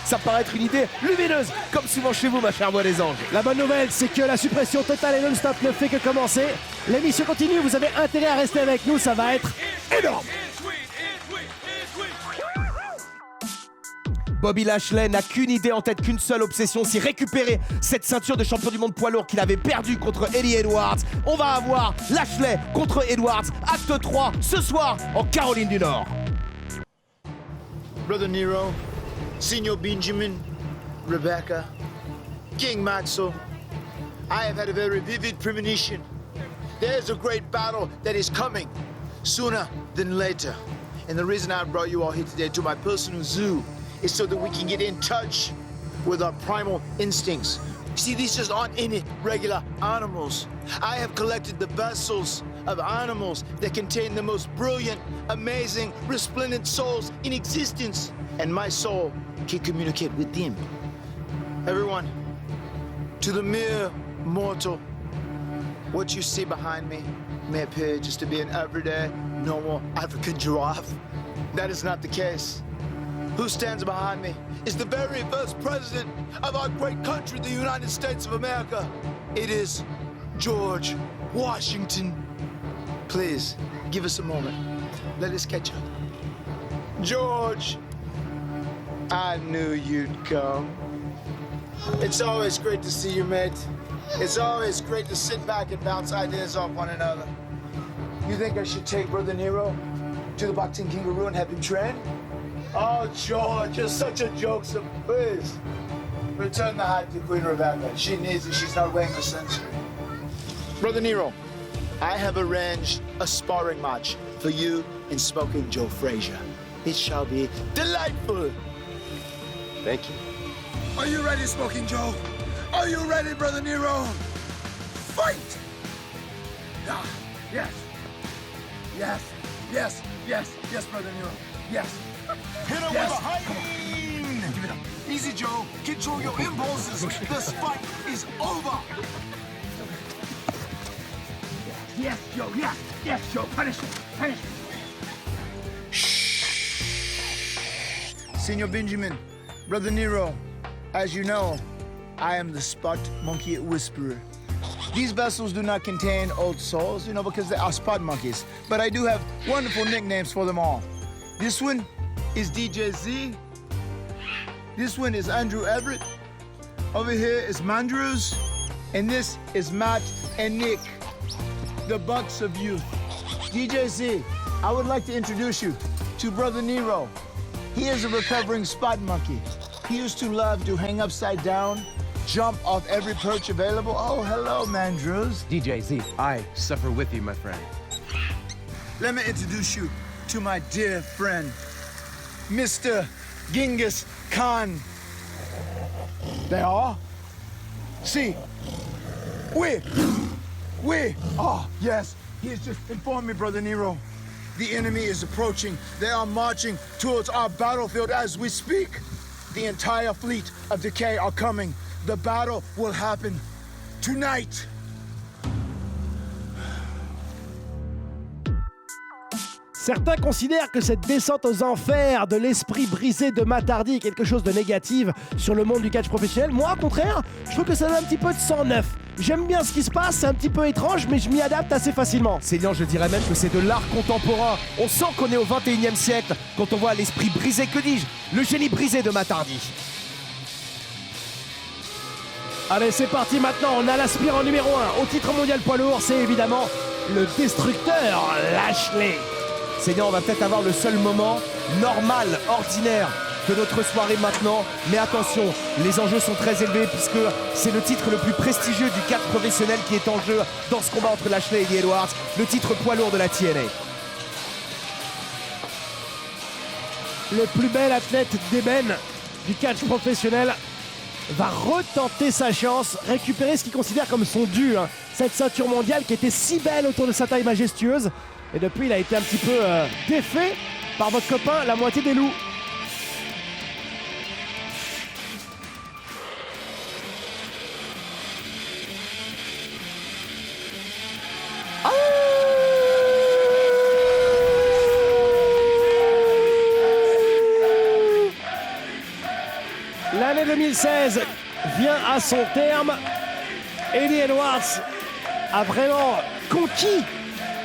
Ça paraît être une idée lumineuse, comme souvent chez vous, ma chère voix des anges. La bonne nouvelle, c'est que la suppression totale et non-stop ne fait que commencer. L'émission continue, vous avez intérêt à rester avec nous, ça va être énorme. Bobby Lashley n'a qu'une idée en tête, qu'une seule obsession, c'est récupérer cette ceinture de champion du monde poids lourd qu'il avait perdue contre Eddie Edwards. On va avoir Lashley contre Edwards, acte 3, ce soir en Caroline du Nord. Brother Nero, Senor Benjamin, Rebecca, King Maxwell, I have had a very vivid premonition. There's a great battle that is coming sooner than later. And the reason I brought you all here today to my personal zoo is so that we can get in touch with our primal instincts. See, these just aren't any regular animals. I have collected the vessels of animals that contain the most brilliant, amazing, resplendent souls in existence. And my soul can communicate with them. Everyone, to the mere mortal, what you see behind me may appear just to be an everyday, normal African giraffe. That is not the case. Who stands behind me is the very first president of our great country, the United States of America. It is George Washington. Please, give us a moment. Let us catch up. George, I knew you'd come. It's always great to see you, mate. It's always great to sit back and bounce ideas off one another. You think I should take Brother Nero to the Boxing Kangaroo and have him train? Oh, George, you're such a jokester. Please, return the hat to Queen Rebecca. She needs it. She's not weighing a century. Brother Nero, I have arranged a sparring match for you and Smoking Joe Frazier. It shall be delightful. Thank you. Are you ready, Smoking Joe? Are you ready, Brother Nero? Fight! Ah, yes. Yes, Brother Nero. Yes. Hit him with a high. Give it up. Easy, Joe. Control your impulses. This fight is over. Yes, Joe. Yes, Joe. Punish him. Senor Benjamin, Brother Nero, as you know, I am the Spot Monkey Whisperer. These vessels do not contain old souls, because they are spot monkeys. But I do have wonderful nicknames for them all. This one is DJ Z. This one is Andrew Everett. Over here is Mandrews. And this is Matt and Nick, the Bucks of Youth. DJ Z, I would like to introduce you to Brother Nero. He is a recovering spot monkey. He used to love to hang upside down, jump off every perch available. Oh, hello, Mandrews. DJ Z, I suffer with you, my friend. Let me introduce you to my dear friend, Mr. Genghis Khan. They are? See, yes, he has just informed me, Brother Nero. The enemy is approaching. They are marching towards our battlefield as we speak. The entire fleet of Decay are coming. The battle will happen tonight. Certains considèrent que cette descente aux enfers de l'esprit brisé de Matt Hardy est quelque chose de négatif sur le monde du catch professionnel. Moi, au contraire, je trouve que ça donne un petit peu de sang neuf. J'aime bien ce qui se passe, c'est un petit peu étrange, mais je m'y adapte assez facilement. Seigneur, je dirais même que c'est de l'art contemporain. On sent qu'on est au 21e siècle quand on voit l'esprit brisé, que dis-je, le génie brisé de Matt Hardy. Allez, c'est parti maintenant, on a l'aspirant numéro 1 au titre mondial poids lourd, c'est évidemment le destructeur Lashley. Seigneur, on va peut-être avoir le seul moment normal, ordinaire de notre soirée maintenant. Mais attention, les enjeux sont très élevés puisque c'est le titre le plus prestigieux du catch professionnel qui est en jeu dans ce combat entre Lashley et Eddie Edwards, le titre poids lourd de la TNA. Le plus bel athlète d'ébène du catch professionnel va retenter sa chance, récupérer ce qu'il considère comme son dû. Cette ceinture mondiale qui était si belle autour de sa taille majestueuse. Et depuis, il a été un petit peu défait par votre copain, la moitié des loups. L'année 2016 vient à son terme. Eddie Edwards a vraiment conquis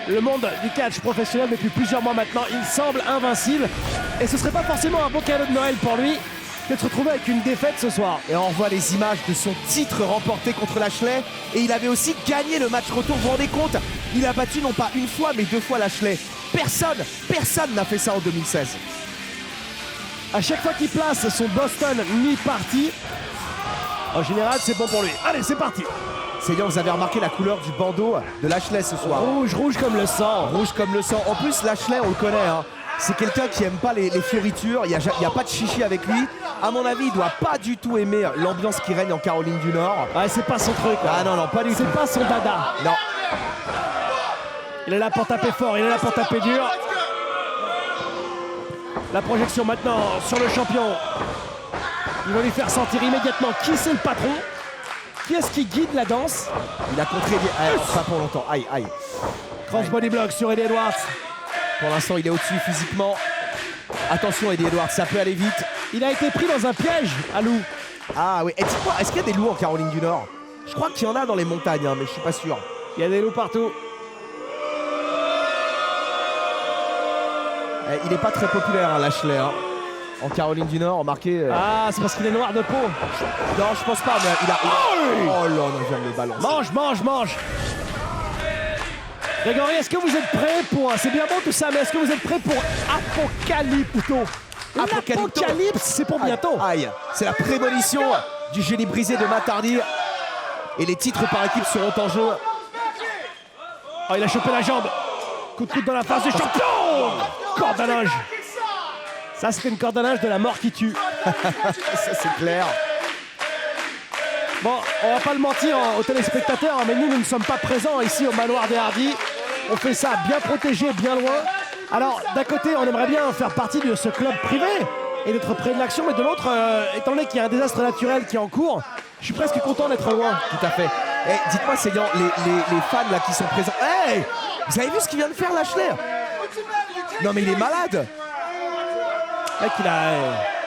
le monde du catch professionnel depuis plusieurs mois maintenant. Il semble invincible et ce serait pas forcément un beau cadeau de Noël pour lui que de se retrouver avec une défaite ce soir. Et on revoit les images de son titre remporté contre Lashley et il avait aussi gagné le match retour. Vous vous rendez compte? Il a battu non pas une fois mais 2 fois Lashley. Personne n'a fait ça en 2016. À chaque fois qu'il place son Boston mi-party, en général c'est bon pour lui. Allez, c'est parti. Seigneur, vous avez remarqué la couleur du bandeau de Lashley ce soir. Rouge comme le sang. Rouge comme le sang. En plus, Lashley, on le connaît, hein. C'est quelqu'un qui aime pas les fioritures. Il n'y a pas de chichi avec lui. À mon avis, il doit pas du tout aimer l'ambiance qui règne en Caroline du Nord. Ouais, c'est pas son truc. Ah non, pas du tout. C'est pas son dada. Non. Il est là pour taper fort, il est là pour taper dur. La projection maintenant sur le champion. Il va lui faire sentir immédiatement qui c'est le patron. Qui est-ce qui guide la danse? Il a contré pas pour longtemps. Aïe. Crossbody block sur Eddie Edwards. Pour l'instant, il est au-dessus physiquement. Attention, Eddie Edwards, ça peut aller vite. Il a été pris dans un piège à loup. Ah oui. Et dis-moi, est-ce qu'il y a des loups en Caroline du Nord? Je crois qu'il y en a dans les montagnes, hein, mais je suis pas sûr. Il y a des loups partout. Il est pas très populaire, hein, Lashley. Hein. En Caroline du Nord, remarquez. Ah, c'est parce qu'il est noir de peau. Non, je pense pas, mais il a. Oh là, on vient de le balancer. Mange. Grégory, est-ce que vous êtes prêts pour. C'est bien bon tout ça, mais est-ce que vous êtes prêts pour Apocalypto? L'Apocalypse, c'est pour bientôt. Aïe, c'est la prémonition du génie brisé de Matt Hardy. Et les titres par équipe seront en jeu. Oh, il a chopé la jambe. Coup de coude dans la face du champion. Corde à linge. Ça, c'était une corde à linge de la mort qui tue. Ça, c'est clair. Bon, on va pas le mentir aux téléspectateurs, mais nous ne sommes pas présents ici au manoir des Hardy. On fait ça bien protégé, bien loin. Alors, d'un côté, on aimerait bien faire partie de ce club privé et d'être près de l'action, mais de l'autre, étant donné qu'il y a un désastre naturel qui est en cours, je suis presque content d'être loin. Tout à fait. Et dites-moi, Seigneur, les fans là qui sont présents. Hey, vous avez vu ce qu'il vient de faire, Lashley? Non, mais il est malade. Mec,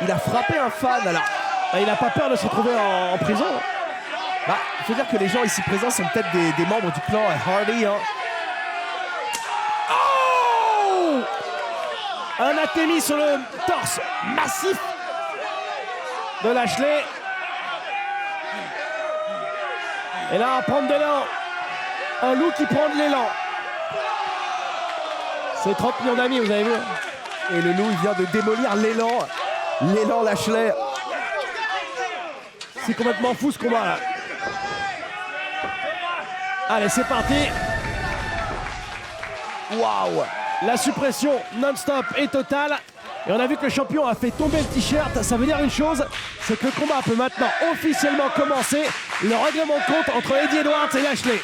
il a frappé un fan. Alors, il a pas peur de se retrouver en prison. Bah, il faut dire que les gens ici présents sont peut-être des membres du clan Hardy. Hein. Oh! Un athémie sur le torse massif de Lashley. Et là, on va prendre de l'élan. Un loup qui prend de l'élan. C'est 30 millions d'amis, vous avez vu. Et le loup, il vient de démolir l'élan. L'élan Lashley. C'est complètement fou ce combat là. Allez, c'est parti. Waouh. La suppression non-stop et totale. Et on a vu que le champion a fait tomber le t-shirt. Ça veut dire une chose, c'est que le combat peut maintenant officiellement commencer. Le règlement de compte entre Eddie Edwards et Lashley.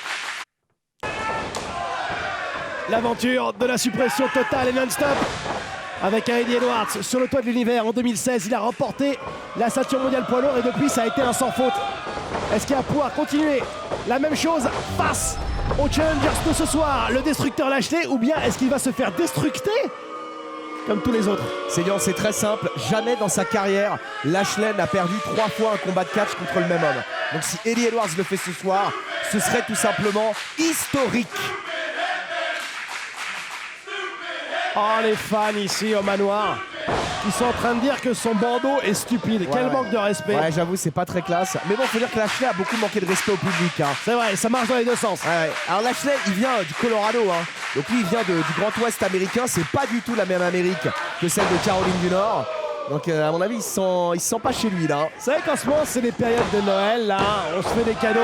L'aventure de la suppression totale et non-stop. Avec un Eddie Edwards sur le toit de l'univers en 2016. Il a remporté la ceinture mondiale poids lourd et depuis ça a été un sans faute. Est-ce qu'il va pouvoir continuer la même chose face Au Challengers de ce soir, le destructeur Lashley, ou bien est-ce qu'il va se faire destructer comme tous les autres? Seigneur, c'est très simple. Jamais dans sa carrière, Lashley n'a perdu 3 fois un combat de catch contre le même homme. Donc si Eddie Edwards le fait ce soir, ce serait tout simplement historique. Oh, les fans ici au manoir qui sont en train de dire que son bandeau est stupide. Quel manque de respect. Ouais, j'avoue, c'est pas très classe. Mais bon, faut dire que Lashley a beaucoup manqué de respect au public. Hein. C'est vrai, ça marche dans les deux sens. Ouais. Alors Lashley, il vient du Colorado. Hein. Donc lui, il vient du Grand Ouest américain. C'est pas du tout la même Amérique que celle de Caroline du Nord. Donc à mon avis, il se sent pas chez lui là. C'est vrai qu'en ce moment, c'est les périodes de Noël. Là, on se fait des cadeaux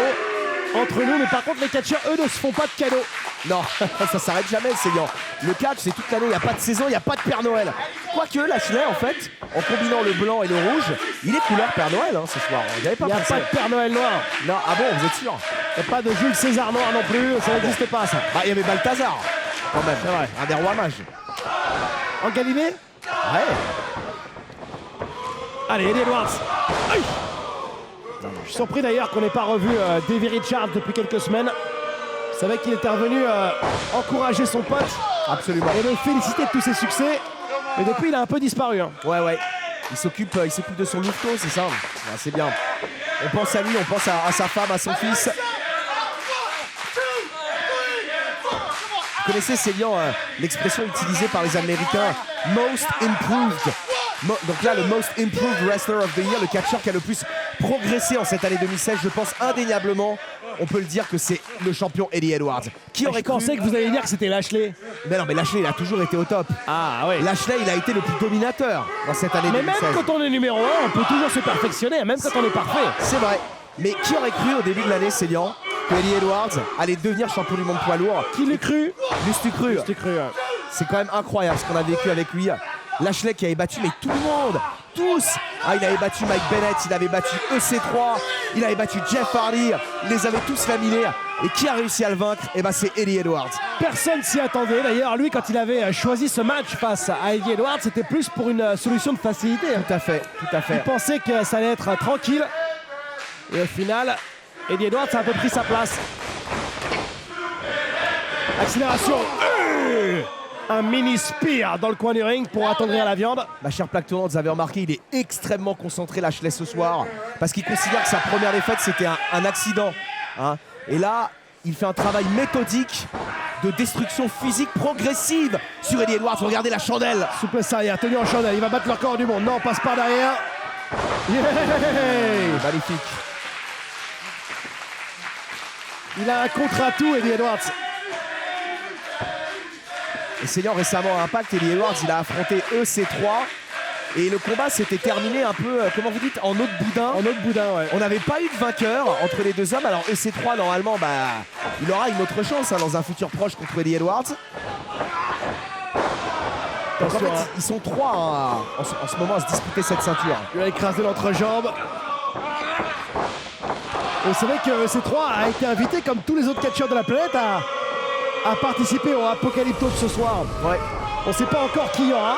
entre nous. Mais par contre, les catcheurs, eux, ne se font pas de cadeaux. Non, ça s'arrête jamais, Seigneur. Le catch, c'est toute l'année, il n'y a pas de saison, il n'y a pas de Père Noël. Quoique, Lashley, en fait, en combinant le blanc et le rouge, il est couleur Père Noël ce soir. Il n'y a pas de Père Noël noir. Non, ah bon, vous êtes sûr? Il n'y a pas de Jules César noir non plus, ça n'existe pas ça. Bah, il y avait Balthazar, quand même. C'est vrai. Un des rois mages. En Galilée? Ouais. Allez, Eddie Edwards. Aïe. Je suis surpris d'ailleurs qu'on n'ait pas revu Davey Richards depuis quelques semaines. Vous savez qu'il était revenu encourager son pote. Absolument. Et le féliciter de tous ses succès. Mais depuis, il a un peu disparu. Hein. Ouais. Il s'occupe de son louveteau, c'est ça. Ouais, c'est bien. On pense à lui, on pense à sa femme, à son fils. Vous connaissez, Célian, l'expression utilisée par les Américains « most improved ». Donc là, le Most Improved Wrestler of the Year, le catcheur qui a le plus progressé en cette année 2016, je pense indéniablement, on peut le dire que c'est le champion Eddie Edwards. Qui aurait pensé que vous alliez dire que c'était Lashley? Mais non, mais Lashley, il a toujours été au top. Ah oui. Lashley, il a été le plus dominateur dans cette année 2016. Mais même quand on est numéro 1, on peut toujours se perfectionner, même quand on est parfait. C'est vrai. Mais qui aurait cru au début de l'année, Célian, que Eddie Edwards allait devenir champion du monde poids lourd? Qui l'eût cru? L'eût-tu cru? C'est quand même incroyable ce qu'on a vécu avec lui. Lashley qui avait battu mais tout le monde, tous. Il avait battu Mike Bennett, il avait battu EC3, il avait battu Jeff Hardy, il les avait tous laminés. Et qui a réussi à le vaincre? Et ben c'est Eddie Edwards. Personne s'y attendait. D'ailleurs, lui, quand il avait choisi ce match face à Eddie Edwards, c'était plus pour une solution de facilité. Tout à fait. Il pensait que ça allait être tranquille. Et au final, Eddie Edwards a un peu pris sa place. Accélération. Un mini spear dans le coin du ring pour attendrir la viande. Ma chère plaque tournante, vous avez remarqué, il est extrêmement concentré Lashley ce soir parce qu'il considère que sa première défaite c'était un accident. Hein. Et là, il fait un travail méthodique de destruction physique progressive sur Eddie Edwards. Regardez la chandelle. Souplesse arrière, tenue en chandelle, il va battre le record du monde. Non, on passe par derrière. Yeah. Magnifique. Il a un contre-atout, Eddie Edwards. Essayant récemment à Impact, Eddie Edwards, il a affronté EC3 et le combat s'était terminé un peu, comment vous dites, en eau de boudin. En eau de boudin, ouais. On n'avait pas eu de vainqueur entre les deux hommes. Alors EC3, normalement, il aura une autre chance dans un futur proche contre Eddie Edwards. Donc en fait, ils sont 3 en ce moment à se disputer cette ceinture. Il a écrasé l'entrejambe. Et c'est vrai que EC3 a été invité, comme tous les autres catcheurs de la planète, à participer au Apocalypto de ce soir. Ouais. On sait pas encore qui y aura.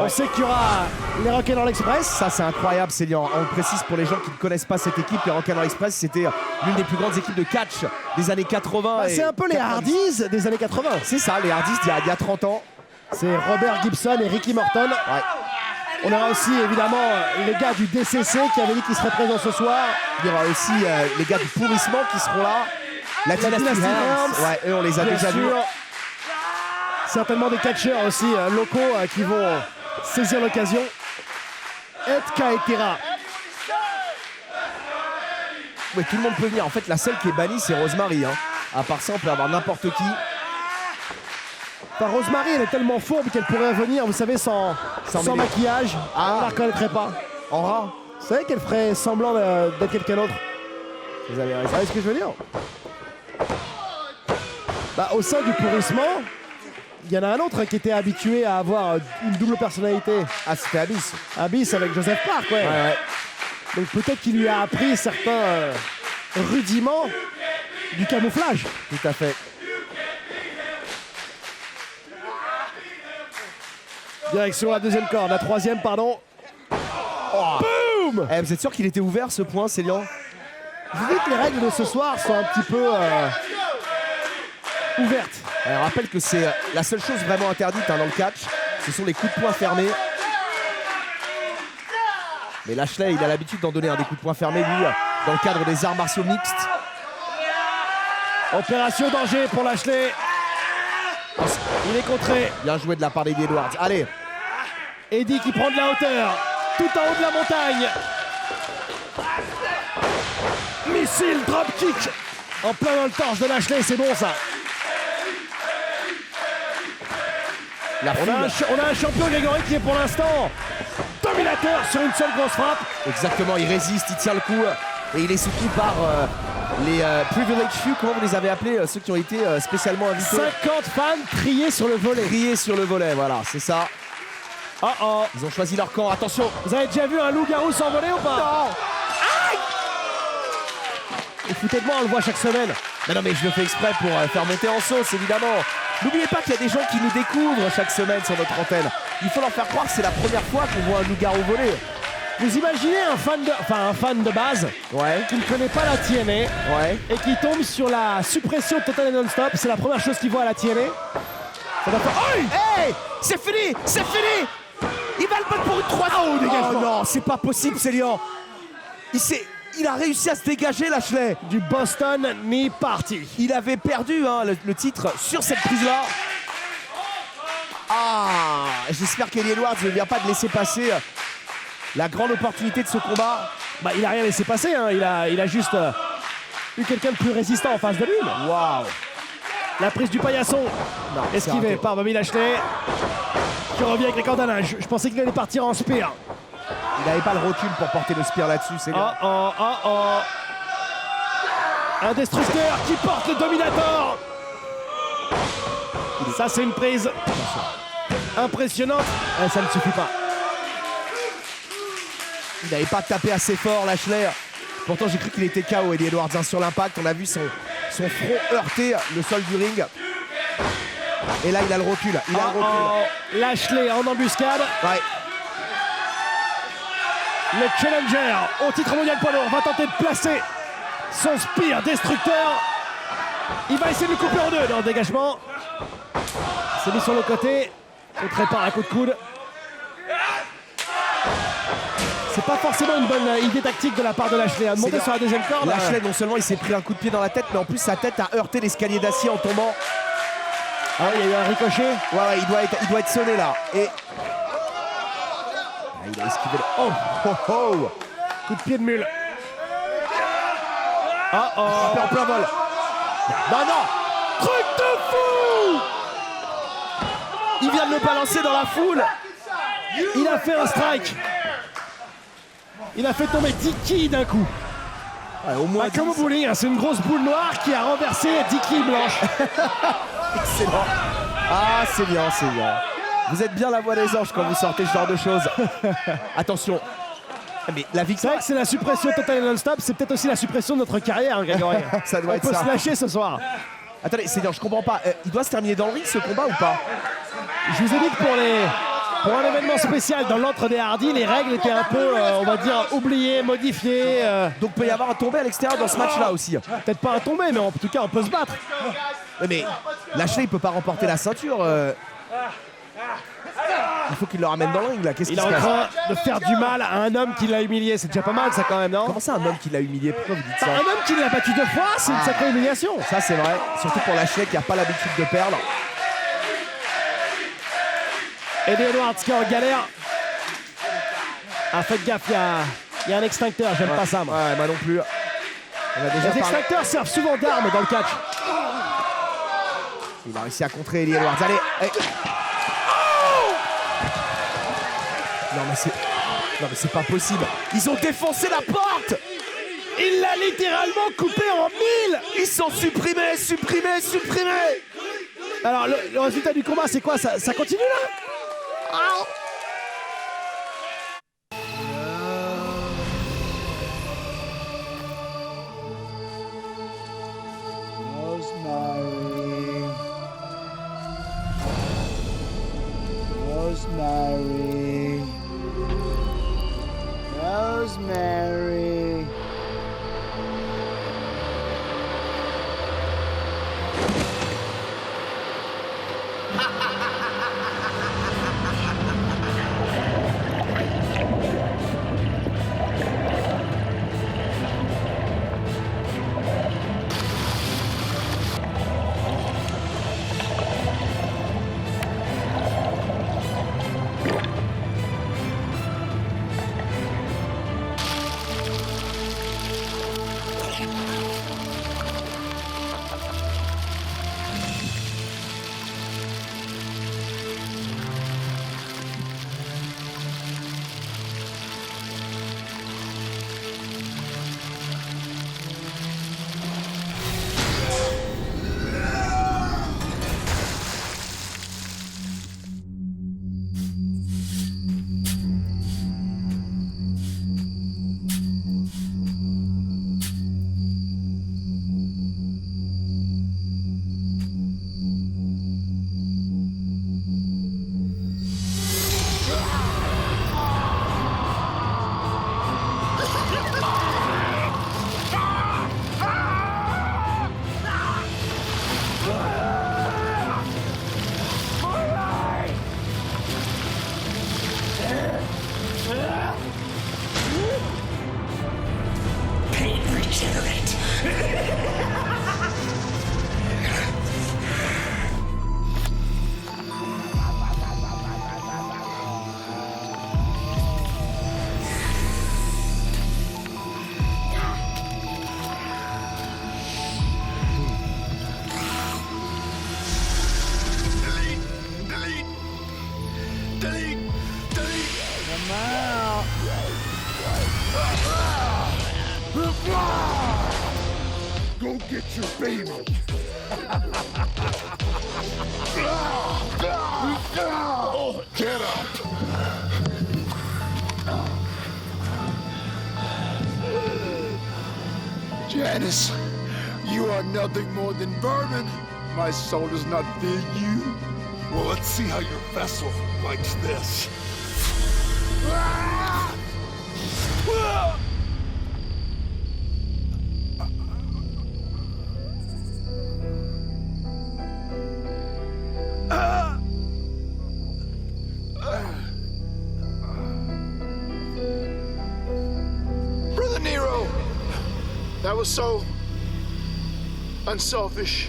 On sait qu'il y aura les Rock'n'Roll Express. Ça c'est incroyable, Célian. On le précise pour les gens qui ne connaissent pas cette équipe. Les Rock'n'Roll Express, c'était l'une des plus grandes équipes de catch des années 80. C'est un peu les Hardys des années 80. C'est ça, les Hardys d'il y a 30 ans. C'est Robert Gibson et Ricky Morton. Ouais. On aura aussi évidemment les gars du DCC qui avaient dit qu'ils seraient présents ce soir. Il y aura aussi les gars du pourrissement qui seront là. La Dynasty Helms, ouais, eux on les a déjà vus. Certainement des catcheurs aussi locaux qui vont saisir l'occasion. Edka et Tera. Ouais, tout le monde peut venir. En fait, la seule qui est bannie, c'est Rosemary. Hein. À part ça, on peut avoir n'importe qui. Enfin, Rosemary, elle est tellement fourbe qu'elle pourrait venir, vous savez, sans maquillage. On la reconnaîtrait pas. En rat. Vous savez qu'elle ferait semblant d'être quelqu'un d'autre. Vous avez raison. Vous savez ce que je veux dire? Au sein du pourrissement, il y en a un autre qui était habitué à avoir une double personnalité. Ah, c'était Abyss. Abyss avec Joseph Park, ouais. Donc peut-être qu'il lui a appris certains rudiments du camouflage. Tout à fait. Direction la deuxième corde, la troisième, pardon. Boum! Vous êtes sûr qu'il était ouvert ce point, Célian? Je vous dis que les règles de ce soir sont un petit peu ouverte. Alors, rappelle que c'est la seule chose vraiment interdite dans le catch, ce sont les coups de poing fermés. Mais Lashley, il a l'habitude d'en donner des coups de poing fermés, lui, dans le cadre des arts martiaux mixtes. Opération danger pour Lashley. Il est contré. Bien joué de la part d'Eddie Edwards. Allez. Eddie qui prend de la hauteur, tout en haut de la montagne. Missile, dropkick. En plein dans le torse de Lashley, c'est bon ça. On a un champion Grégory qui est pour l'instant dominateur sur une seule grosse frappe. Exactement, il résiste, il tient le coup et il est soutenu par les Privileged Few, comment vous les avez appelés, ceux qui ont été spécialement invités. 50 fans triés sur le volet. Triés sur le volet, voilà, c'est ça. Ils ont choisi leur camp, attention. Vous avez déjà vu un loup-garou s'envoler ou pas? Non. Aïe! Et foutez de moi, on le voit chaque semaine. Mais non, mais je le fais exprès pour faire monter en sauce, évidemment. N'oubliez pas qu'il y a des gens qui nous découvrent chaque semaine sur notre antenne. Il faut leur faire croire que c'est la première fois qu'on voit un loup-garou voler. Vous imaginez un fan de base qui ne connaît pas la TNA et qui tombe sur la suppression totale et non-stop. C'est la première chose qu'il voit à la TNA. Ça va faire... Hey, c'est fini, c'est fini. Il va le battre pour une 3. Oh non, c'est pas possible, Célian. Il a réussi à se dégager, Lashley. Du Boston Knee Party. Il avait perdu le titre sur cette prise-là. J'espère qu'Eddie Edwards ne vient pas de laisser passer la grande opportunité de ce combat. Bah, il a rien laissé passer, hein. Il a juste eu quelqu'un de plus résistant en face de lui. Waouh. La prise du paillasson. Esquivé par Bobby Lashley. Qui revient avec les cordes à linge. Je pensais qu'il allait partir en spear. Il n'avait pas le recul pour porter le spear là-dessus, c'est bien. Un destructeur qui porte le Dominator. Ça, c'est une prise impressionnante. Ça ne suffit pas. Il n'avait pas tapé assez fort, Lashley. Pourtant, j'ai cru qu'il était KO, Eddie Edwards. Sur l'impact, on a vu son front heurter le sol du ring. Et là, il a le recul. Lashley en embuscade. Ouais. Le challenger au titre mondial poids lourd va tenter de placer son spear destructeur. Il va essayer de le couper en deux dans le dégagement. C'est mis sur le côté. Contré par un coup de coude. C'est pas forcément une bonne idée tactique de la part de Lashley. De monter sur la deuxième corde. Lashley, non seulement il s'est pris un coup de pied dans la tête, mais en plus sa tête a heurté l'escalier d'acier en tombant. Ah oui, il y a eu un ricochet. Ouais, il doit être sonné là. Et il a esquivé le... Coup de pied de mule. En plein vol. Non. Truc de fou. Il vient de le balancer dans la foule. Il a fait un strike. Il a fait tomber Dicky d'un coup. Au moins comme au bowling, hein, c'est une grosse boule noire qui a renversé Dicky blanche. Excellent. C'est bien. Vous êtes bien la voix des anges quand vous sortez ce genre de choses. Attention. Mais la victoire... C'est vrai que c'est la suppression totale et non-stop, c'est peut-être aussi la suppression de notre carrière, hein, Grégory. Ça doit être ça. On peut se lâcher ce soir. Attendez, Seigneur, je comprends pas. Il doit se terminer dans le ring ce combat ou pas? Je vous ai dit que pour un événement spécial dans l'antre des Hardys, les règles étaient un peu, on va dire, oubliées, modifiées. Donc peut y avoir un tombé à l'extérieur dans ce match-là aussi. Peut-être pas un tombé, mais en tout cas, on peut se battre. Mais Lashley, il peut pas remporter la ceinture. Il faut qu'il le ramène dans le ring là. Qu'est-ce qu'il est en train de faire du mal à un homme qui l'a humilié. C'est déjà pas mal ça quand même, non? Comment ça, un homme qui l'a humilié? Pourquoi vous dites ça? Un homme qui l'a battu 2 fois, c'est une sacrée humiliation. Ça c'est vrai, surtout pour Lashley qui a pas l'habitude de perdre. Eddie Edwards qui est en galère. Faites gaffe, il y a un extincteur, j'aime pas ça moi. Ouais, moi non plus. Les extincteurs servent souvent d'armes dans le catch. Il a réussi à contrer Eddie Edwards. Allez. Non mais c'est pas possible. Ils ont défoncé la porte. Il l'a littéralement coupé en 1000. Ils sont supprimés. Alors le résultat du combat c'est quoi? Ça continue là? Rosemary. Delete! Delete! Come out! Go get your baby! Oh, get up! Janice, you are nothing more than vermin. My soul does not fear you. Well, let's see how your vessel likes this. Brother Nero, that was so unselfish.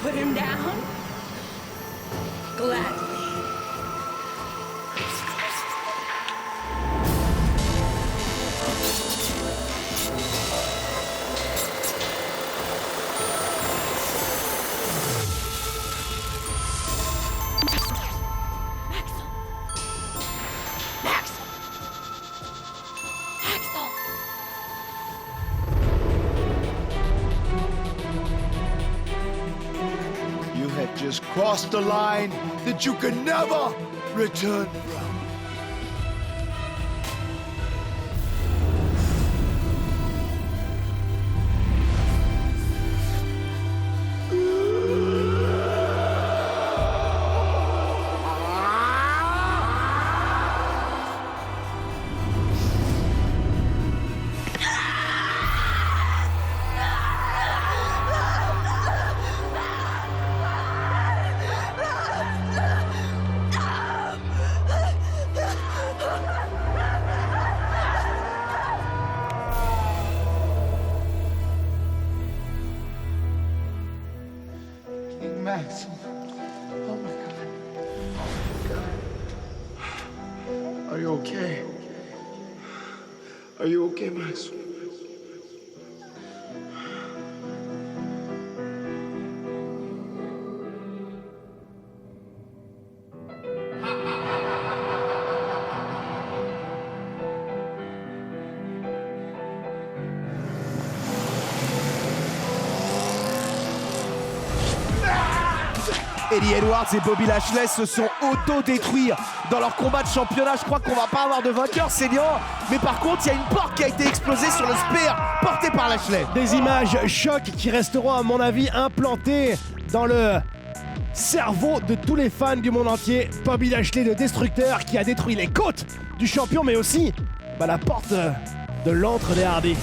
Put him down? Gladly. Just crossed the line that you can never return from. Max. Oh my God. Oh my God. Are you okay? Are you okay, Max? Eddie Edwards et Bobby Lashley se sont auto-détruits dans leur combat de championnat. Je crois qu'on va pas avoir de vainqueur senior. Mais par contre, il y a une porte qui a été explosée sur le spear porté par Lashley. Des images chocs qui resteront à mon avis implantées dans le cerveau de tous les fans du monde entier. Bobby Lashley, le destructeur qui a détruit les côtes du champion, mais aussi la porte de l'antre des Hardy.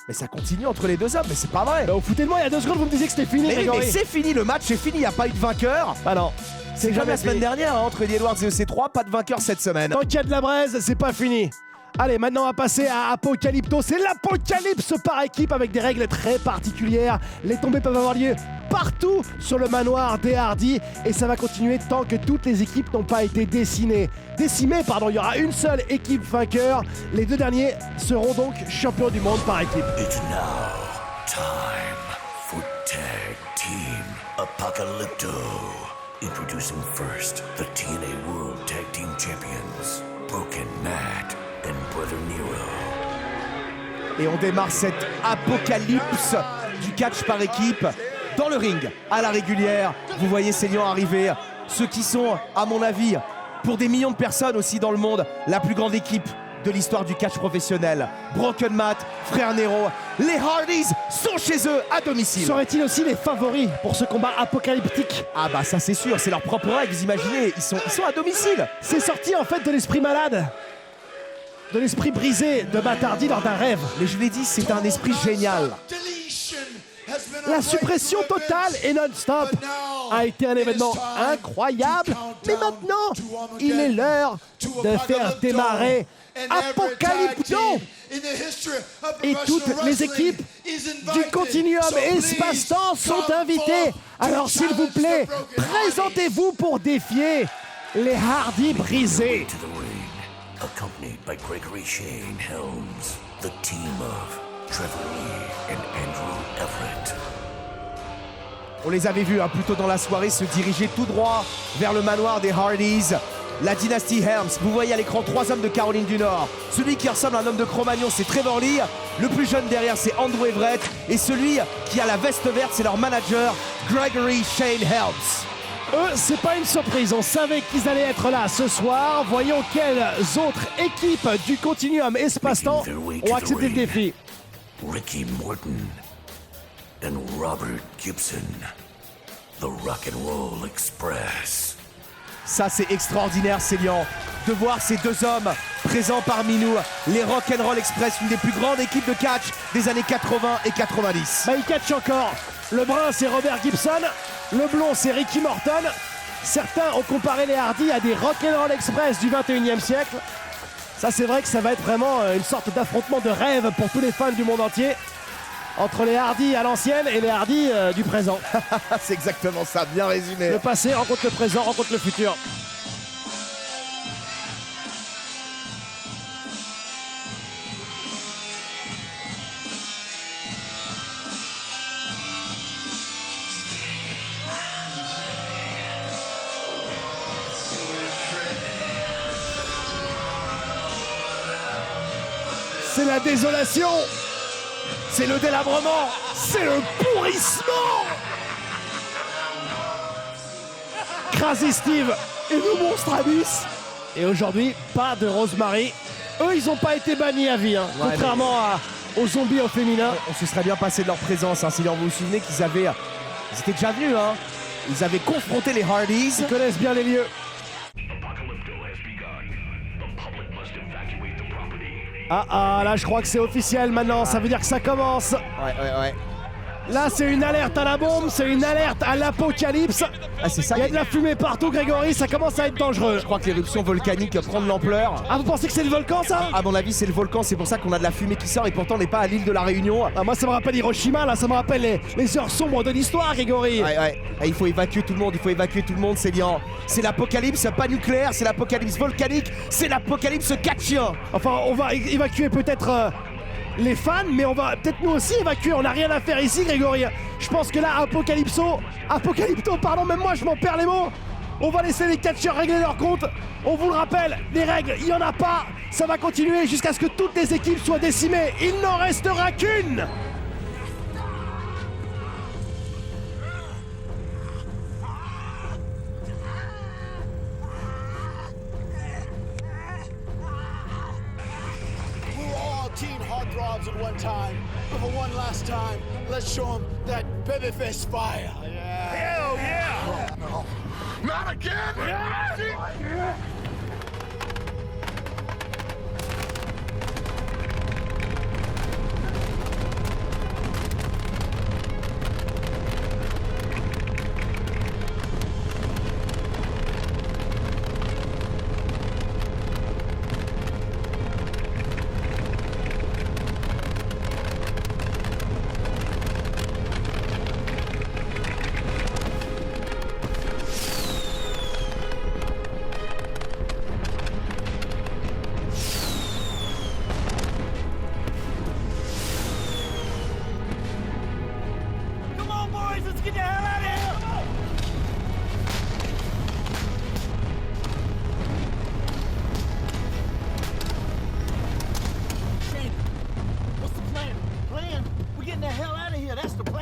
Mais ça continue entre les deux hommes, mais c'est pas vrai. Vous foutez de moi, il y a 2 secondes, vous me disiez que c'était fini, mais c'est fini, le match est fini, il n'y a pas eu de vainqueur. Bah non. C'est comme la semaine dernière, entre Eddie Edwards et EC3, pas de vainqueur cette semaine. Tant qu'il y a de la braise, c'est pas fini. Allez, maintenant on va passer à Apocalypto. C'est l'apocalypse par équipe avec des règles très particulières. Les tombées peuvent avoir lieu partout sur le manoir des Hardy et ça va continuer tant que toutes les équipes n'ont pas été décimées. Il y aura une seule équipe vainqueur. Les 2 derniers seront donc champions du monde par équipe. It's now time for tag Apocalypto. Introducing first the TNA World Tag Team Champions, Broken Matt and Brother Nero. Et on démarre cette apocalypse du catch par équipe dans le ring à la régulière. Vous voyez ces lions arriver, ceux qui sont, à mon avis, pour des millions de personnes aussi dans le monde, la plus grande équipe de l'histoire du catch professionnel. Broken Matt, Frère Nero, les Hardys sont chez eux à domicile. Seraient-ils aussi les favoris pour ce combat apocalyptique? Ah bah ça c'est sûr, c'est leur propre règle, vous imaginez, ils sont à domicile. C'est sorti en fait de l'esprit malade, de l'esprit brisé de Matt Hardy lors d'un rêve. Mais je l'ai dit, c'est un esprit génial. La suppression totale et non-stop a été un événement incroyable, mais maintenant, il est l'heure de faire démarrer Apocalypto. Et toutes les équipes du Continuum Espace-Temps sont invitées. Alors s'il vous plaît, présentez-vous pour défier les Hardy brisés. Accompanied by Gregory Shane Helms, the team of Trevor Lee and Andrew Everett. On les avait vus plus tôt dans la soirée se diriger tout droit vers le manoir des Hardys. La dynastie Helms, vous voyez à l'écran 3 hommes de Caroline du Nord. Celui qui ressemble à un homme de Cro-Magnon, c'est Trevor Lee. Le plus jeune derrière, c'est Andrew Everett. Et celui qui a la veste verte, c'est leur manager, Gregory Shane Helms. Eux, c'est pas une surprise, on savait qu'ils allaient être là ce soir. Voyons quelles autres équipes du Continuum Espace-Temps ont accepté le défi. Ricky Morton and Robert Gibson, the Rock and Roll Express. Ça c'est extraordinaire, Célian, de voir ces deux hommes présents parmi nous. Les Rock'n'Roll Express, une des plus grandes équipes de catch des années 80 et 90. Bah ils catchent encore. Le brun c'est Robert Gibson, le blond c'est Ricky Morton. Certains ont comparé les Hardy à des Rock'n'Roll Express du 21e siècle. Ça c'est vrai que ça va être vraiment une sorte d'affrontement de rêve pour tous les fans du monde entier. Entre les Hardy à l'ancienne et les Hardy du présent. C'est exactement ça, bien résumé. Le passé rencontre le présent, rencontre le futur. C'est la désolation. C'est le délabrement, c'est le pourrissement. Crazy Steve et le monstre Abyss. Et aujourd'hui, pas de Rosemary. Eux, ils n'ont pas été bannis à vie, hein, ouais, contrairement aux zombies au féminin. On se serait bien passé de leur présence, hein, si vous vous souvenez qu'ils étaient déjà venus, hein. Ils avaient confronté les Hardys. Ils connaissent bien les lieux. Ah, là, je crois que c'est officiel maintenant. Ça veut dire que ça commence. Ouais. Là, c'est une alerte à la bombe, c'est une alerte à l'apocalypse. Ah, c'est ça. Il y a de la fumée partout, Grégory, ça commence à être dangereux. Je crois que l'éruption volcanique prend de l'ampleur. Ah, vous pensez que c'est le volcan, ça? À mon avis, c'est le volcan, c'est pour ça qu'on a de la fumée qui sort et pourtant on n'est pas à l'île de la Réunion. Ah, moi, ça me rappelle Hiroshima, là, ça me rappelle les heures sombres de l'histoire, Grégory. Ouais. Et il faut évacuer tout le monde, c'est liant. C'est l'apocalypse, pas nucléaire, c'est l'apocalypse volcanique, c'est l'apocalypse catchien. Enfin, on va évacuer peut-être les fans, mais on va peut-être nous aussi évacuer. On n'a rien à faire ici, Grégory. Je pense que là, Apocalypto, pardon, même moi je m'en perds les mots. On va laisser les catcheurs régler leur compte. On vous le rappelle, les règles, il n'y en a pas. Ça va continuer jusqu'à ce que toutes les équipes soient décimées. Il n'en restera qu'une. Teen heartthrobs at one time, but for one last time, let's show them that babyface fire. Yeah. Hell yeah! No. Not again! Yeah. Get the hell out of here!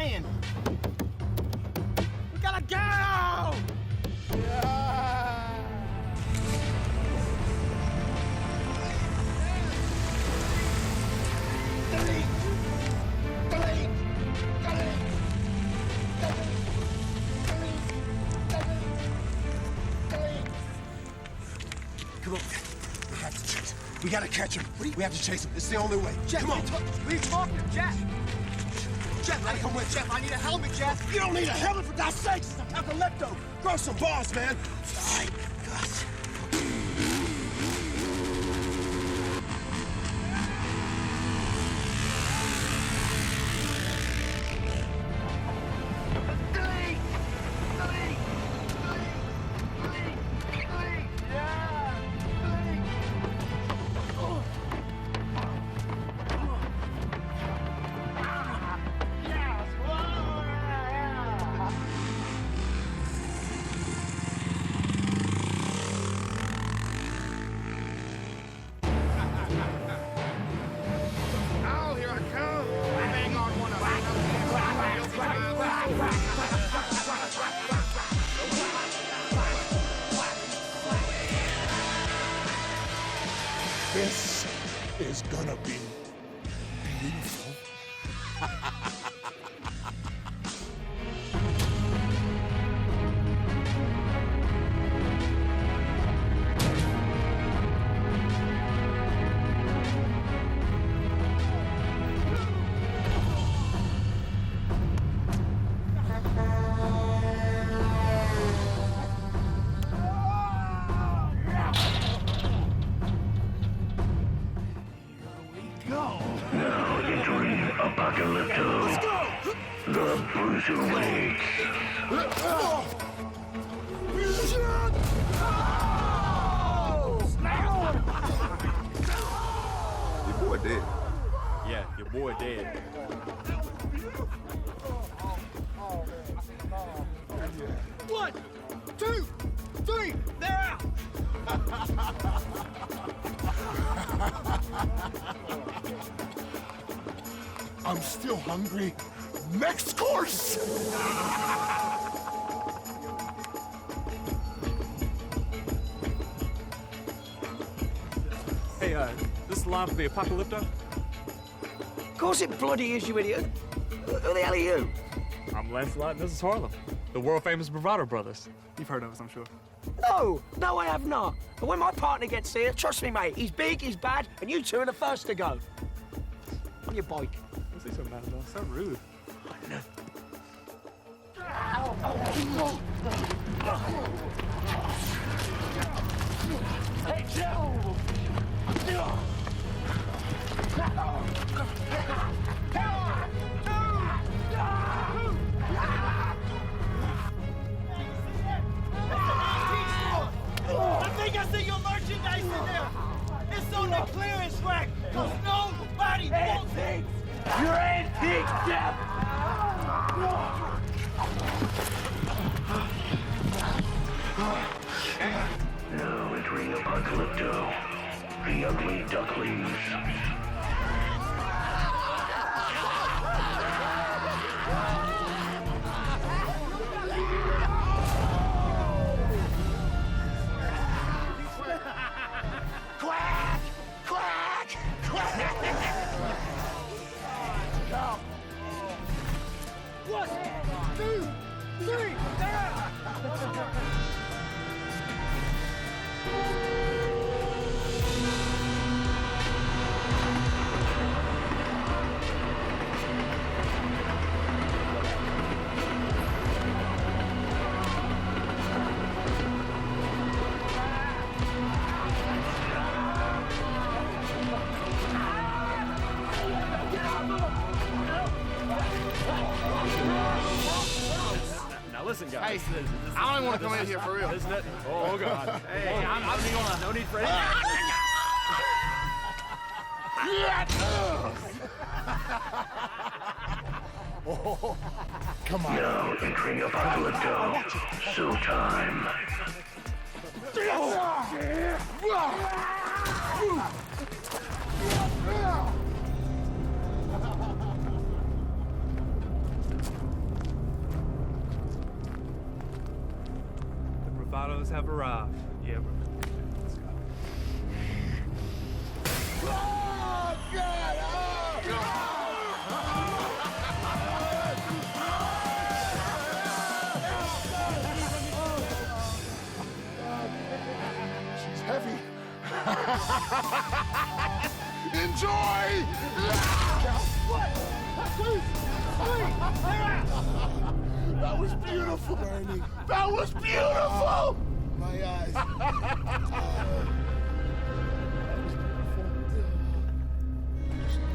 playing. We gotta go! Come on. We have to chase him. We gotta catch him. We have to chase him. It's the only way. Jeff, come on. what are you talking to? Jeff! Jeff, I come with Jeff, I need a helmet, Jeff! You don't need a helmet, for God's sakes! It's an apocalypto! Grow some balls, man! All right, Gus. This is gonna be beautiful. Now entering Apocalypto. The Bruiser waits. Your boy dead. Yeah, your boy dead. One, two, three, they're out! I'm still hungry. Next course! Hey, this is the line for the Apocalypto? Of course it bloody is, you idiot! Who the hell are you? I'm Lancelot and this is Harlem. The world-famous Bravado Brothers. You've heard of us, I'm sure. No, I have not. But when my partner gets here, trust me, mate, he's big, he's bad, and you two are the first to go. On your bike. What's he so mad about? So rude. Hey, Joe! I think I see your merchandise in there. It's on the clearance rack. Cause nobody wants it. You're antiques, Jeff! Now entering Apocalypto. The Ugly Ducklings. Quack! Quack! Quack! One, two, three, they're out! Now listen, guys. Hey, I don't even want to come in here for real. Isn't it? Oh, God. Hey, no need for anything. Oh, come on. Now entering Apocalypto. Showtime. Bravos have arrived. Yeah, bro. Let's go. Oh, God! She's heavy. Enjoy! That was beautiful. That was beautiful. My eyes.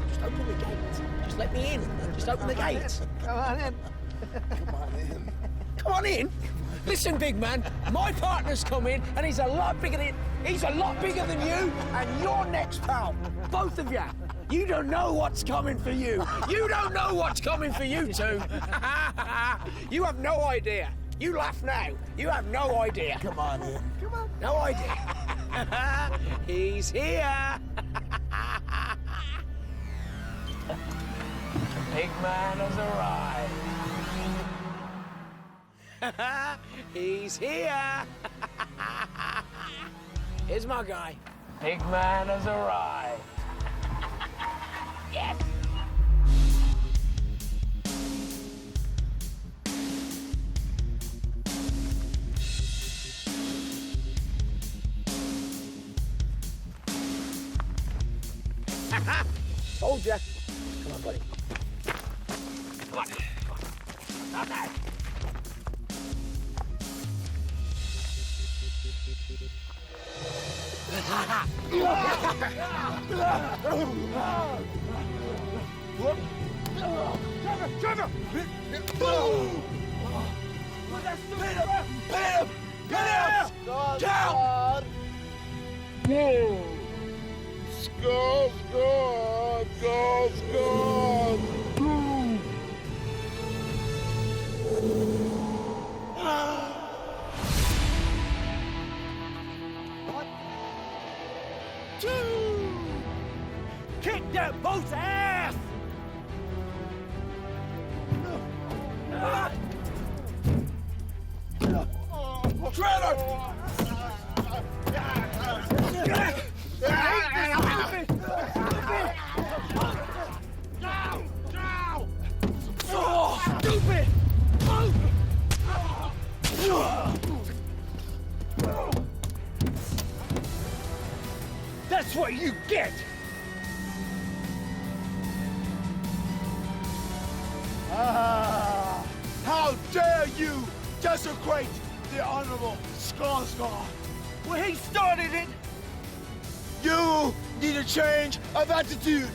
Just open the gates. Just let me in. Just open the gates. Come on in. Come on in. Come on in. Listen, big man. My partner's come in, and he's a lot bigger than you, and you're next, pal. Both of you. You don't know what's coming for you. You don't know what's coming for you two. You have no idea. You laugh now. You have no idea. Come on in. Come on. No idea. He's here. Big man has arrived. He's here. Here's my guy. Big man has arrived. Yes. Told ya. Come on, buddy. Come on. Not that. Trevor! Boom! Hit him! Get him! Down! Boom! Score! Boom! Kick that boat's ass! Trevor! Stupid! That's what you get! How dare you desecrate the Honorable Skarsgård? Well, he started it! You need a change of attitude.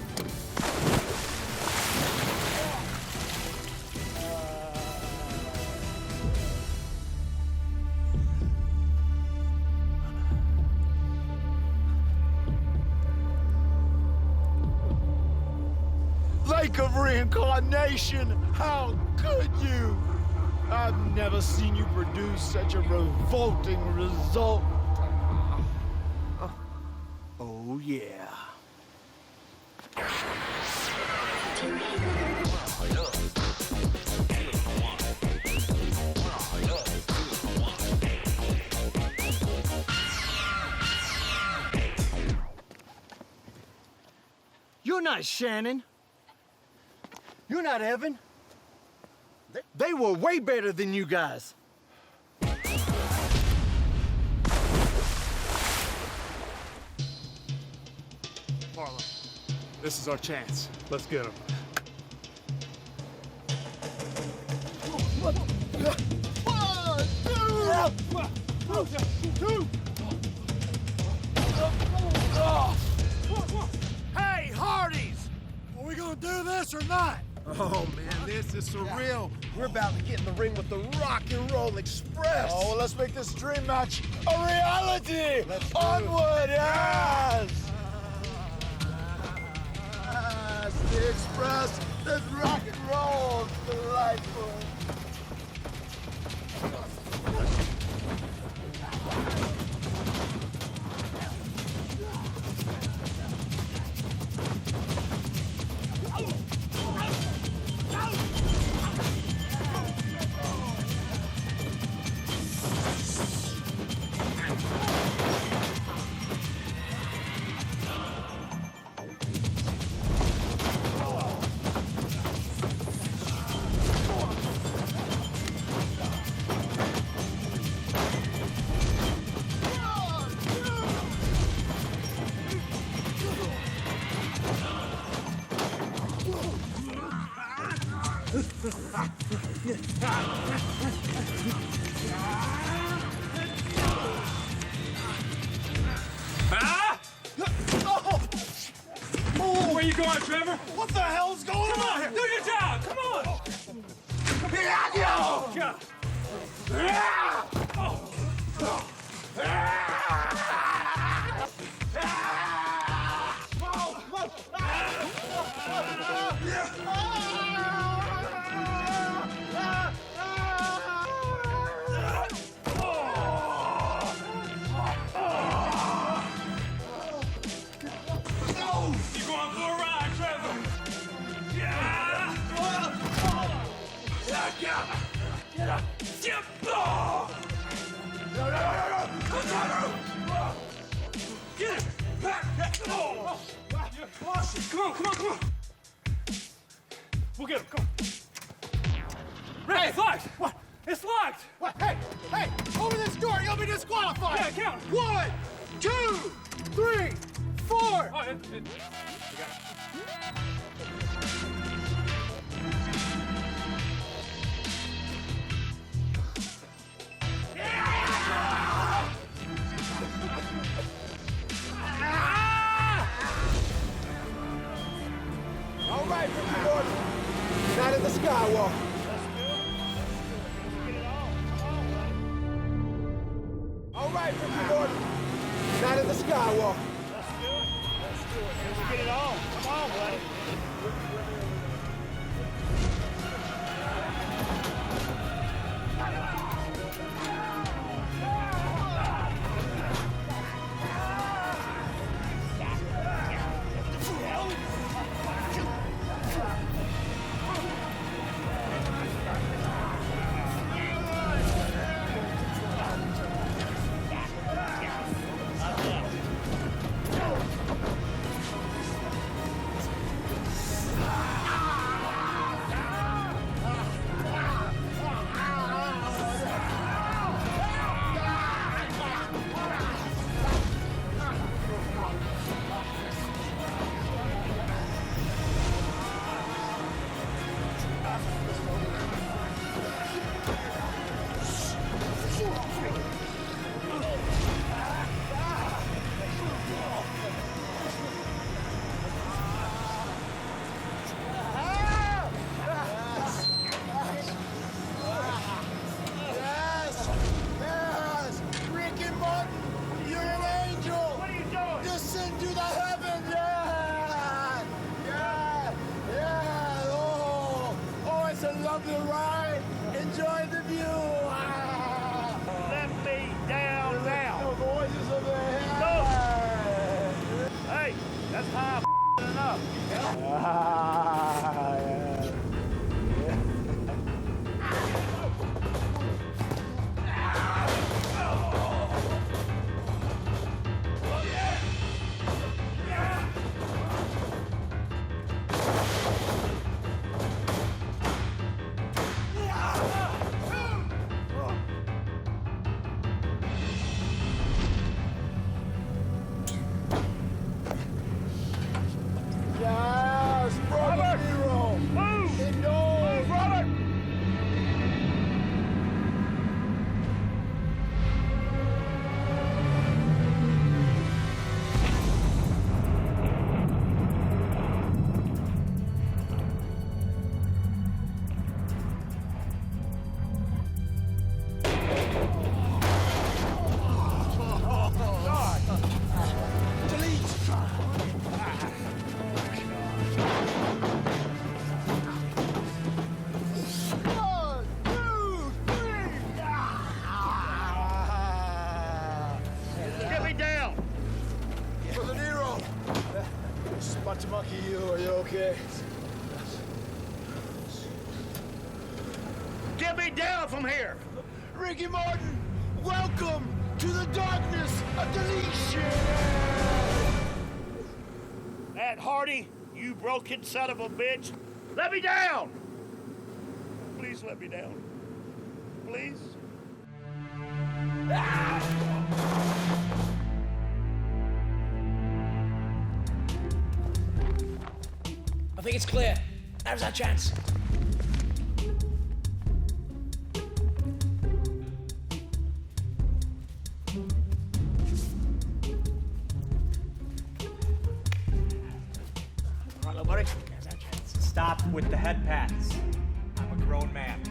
Lake of Reincarnation, how could you? I've never seen you produce such a revolting result. Oh, yeah. You're not Shannon. You're not Evan. They were way better than you guys. Harlem, this is our chance. Let's get him. Hey, Hardys! Are we gonna do this or not? Oh, man, this is surreal. We're about to get in the ring with the Rock and Roll Express. Oh, well, let's make this dream match a reality! Onward, yes! The Express, this rock and roll, delightful. Where you going, Trevor? What the hell's going on here? Do your job. Come on. Come on. We'll get him, come on. Rick, hey, it's locked. What? It's locked. What? Hey, open this door, you'll be disqualified. Yeah, count. 1, 2, 3, 4. Oh, All right, Ricky Morton. Night of the Skywalker. All right, Ricky Morton. Night of the Skywalker. Let's do it. Let's get it on. Come on, buddy. Lovely ride. Enjoy the view. Let me down now. No voices of the head. No. Hey, that's high enough. Yes, brother Nero. Move. Move, Robert. Get me down. Brother Nero. Spatumonkey, are you okay? Get me down from here. Ricky Morton, welcome to the darkness of deletion. Ed Hardy, you broken son of a bitch. Let me down. Please let me down. Please. I think it's clear. Now's our chance. Marty? Stop with the head pats. I'm a grown man.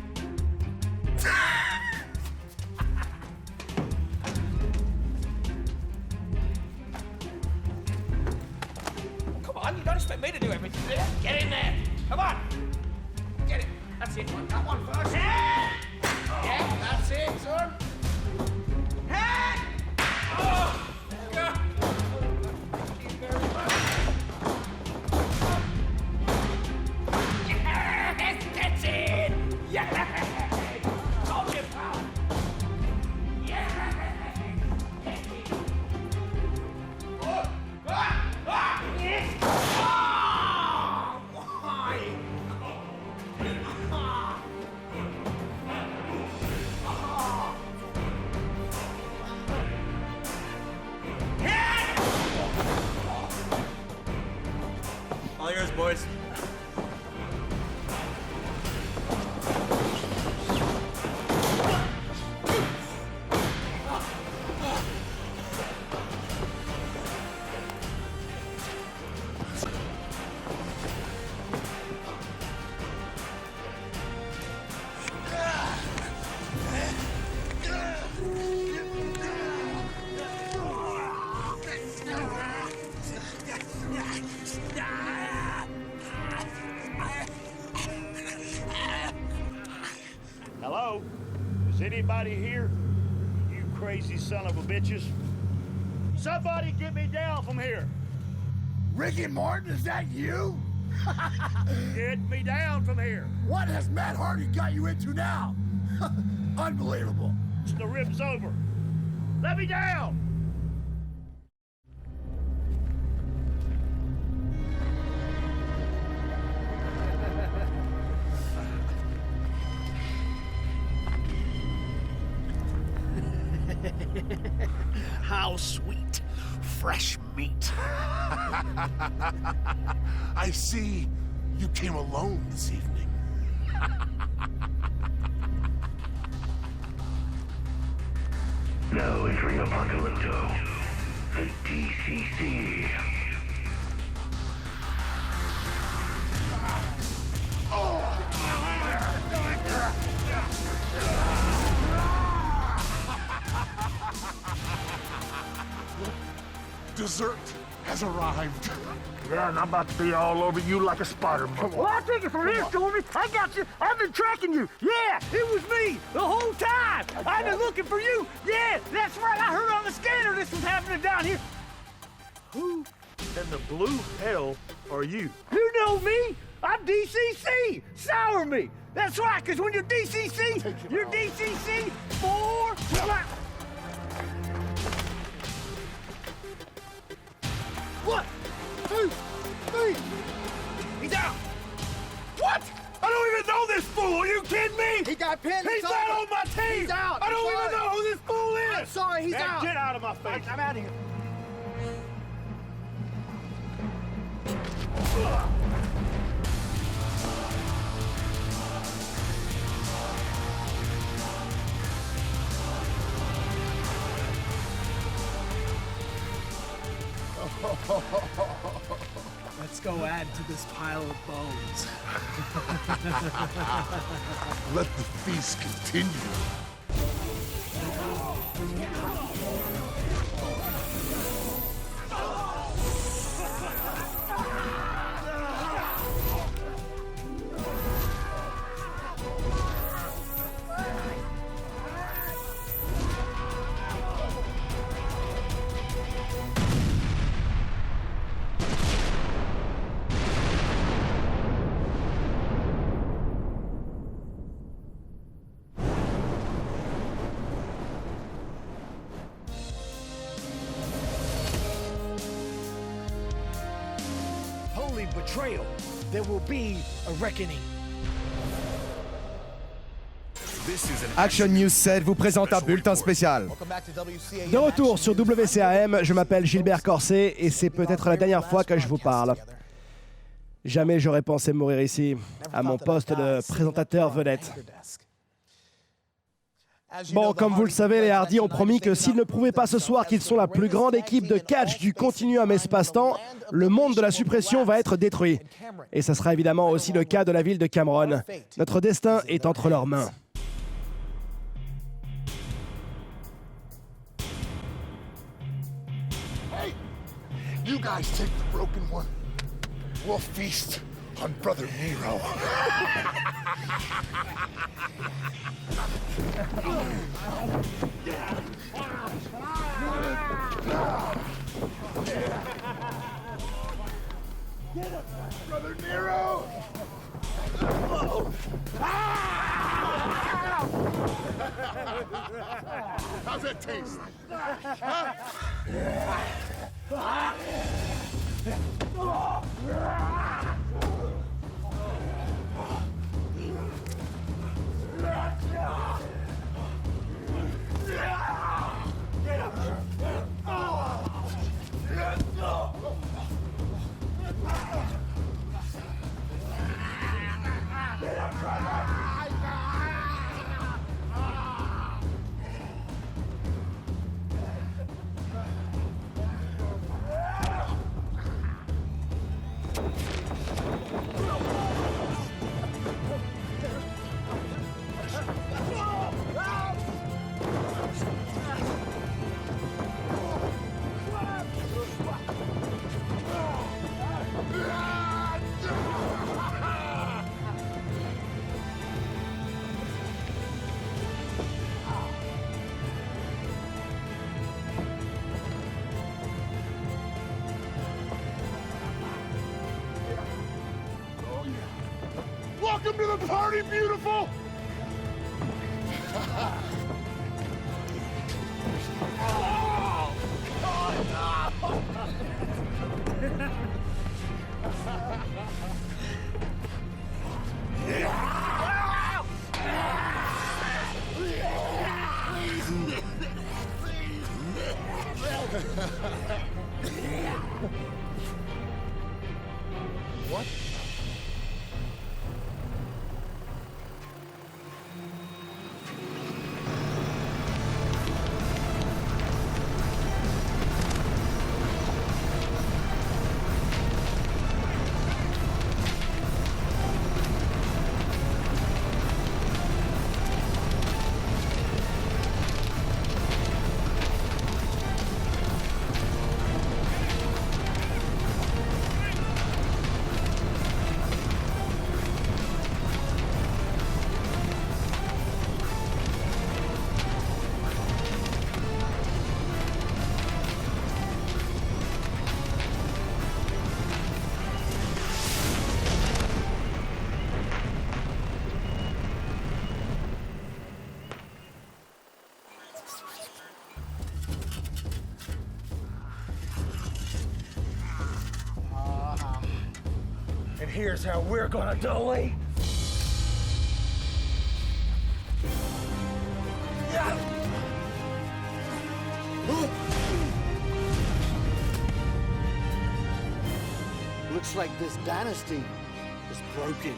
Come on, you don't expect me to do everything. Get in there. Come on. Get it. That's it. Got one first. Yeah, that's it, son. Head! Oh! Yeah. Thank you very much. Yes! That's it! Yes! Hold it, pal. Yes! Oh! Yes! Oh! Why? All yours, boys. Hello? Is anybody here? You crazy son of a bitches. Somebody get me down from here. Ricky Martin, is that you? Get me down from here. What has Matt Hardy got you into now? Unbelievable. The rib's over. Let me down. How sweet. Fresh meat. I see you came alone this evening. Now entering Apocalypto, the DCC. Dessert has arrived. Yeah, and I'm about to be all over you like a spider monkey. Well, I'll take it from here, Stormy. I got you. I've been tracking you. Yeah, it was me the whole time. I've been looking for you. Yeah, that's right. I heard on the scanner this was happening down here. Who in the blue hell are you? You know me. I'm DCC. Sour me. That's right, because when you're DCC, you're DCC for life. What? Who? Me? He's out. What? I don't even know this fool. Are you kidding me? He got pinned. He's not on my team. He's out. I don't even know who this fool is. I'm sorry, he's Man, out. get out of my face. I'm out of here. Let's go add to this pile of bones. Let the feast continue. Betrayal. There will be a reckoning. Action News 7 vous présente un bulletin spécial. De retour sur WCAM, je m'appelle Gilbert Corset et c'est peut-être la dernière fois que je vous parle. Jamais j'aurais pensé mourir ici, à mon poste de présentateur vedette. Bon, comme vous le savez, les Hardys ont promis que s'ils ne prouvaient pas ce soir qu'ils sont la plus grande équipe de catch du continuum espace-temps, le monde de la suppression va être détruit. Et ce sera évidemment aussi le cas de la ville de Cameron. Notre destin est entre leurs mains. Hey, you guys take the broken one. We'll feast on Brother Nero. Get up, Brother Nero! How's that taste? Huh? Welcome to the party, beautiful! What? And here's how we're gonna delete. Looks like this dynasty is broken.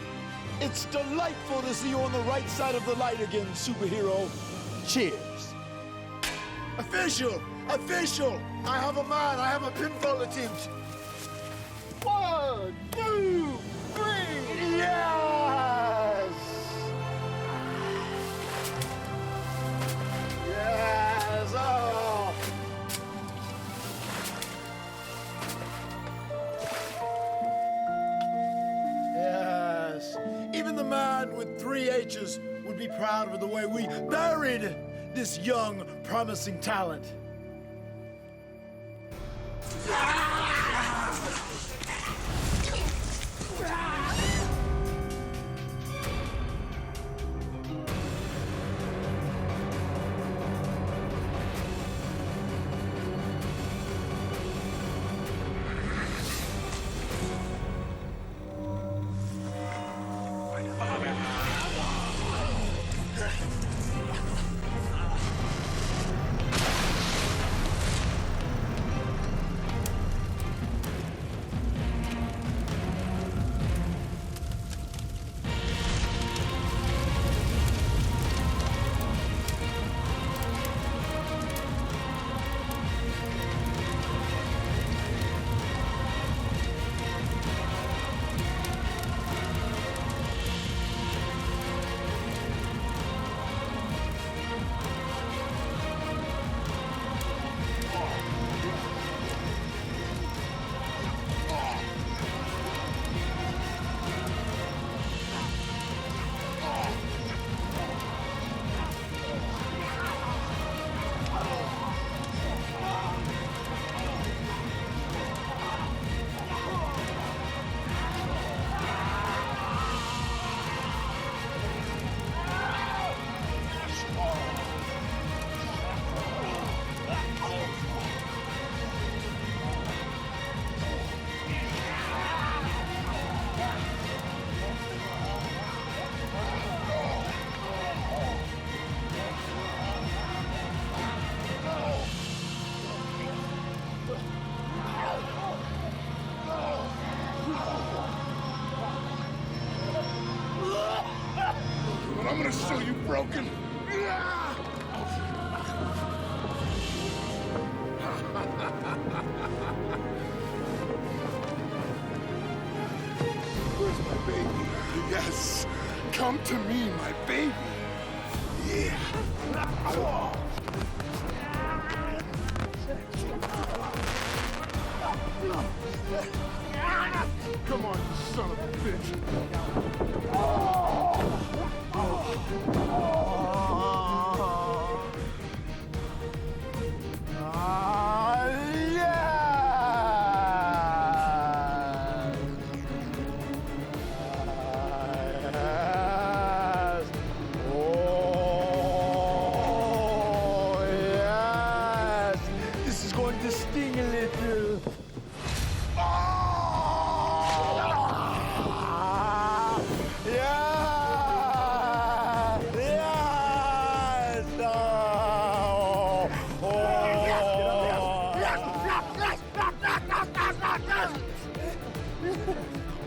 It's delightful to see you on the right side of the light again, superhero. Cheers. Official! Official! I have a man, I have a pinfall attempt. 1, 2, 3! Yes! Yes! Oh! Yes! Even the man with 3 H's would be proud of the way we buried this young, promising talent. show you broken. Where's my baby? Yes. Come to me, my baby. Yeah. Come on, you son of a bitch.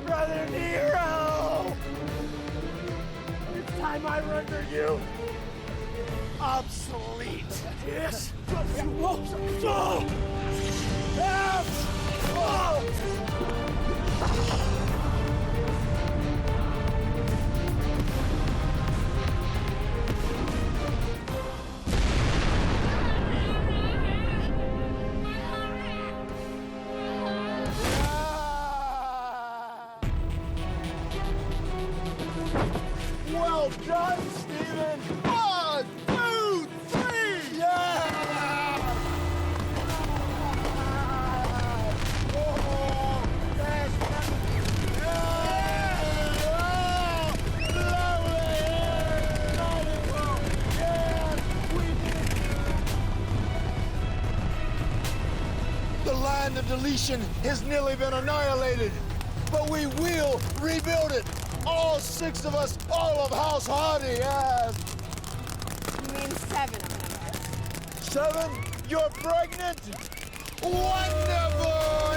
Brother Nero! It's time I render you obsolete. Yes! Well done, Steven! 1, 2, 3! Yeah! Oh, yes! Yeah! Oh, lovely! Yes, we did! The line of deletion has nearly been annihilated, but we will rebuild it! All 6 of us, all of House Hardy, yes. You mean 7 of them. 7? You're pregnant? Wonderful!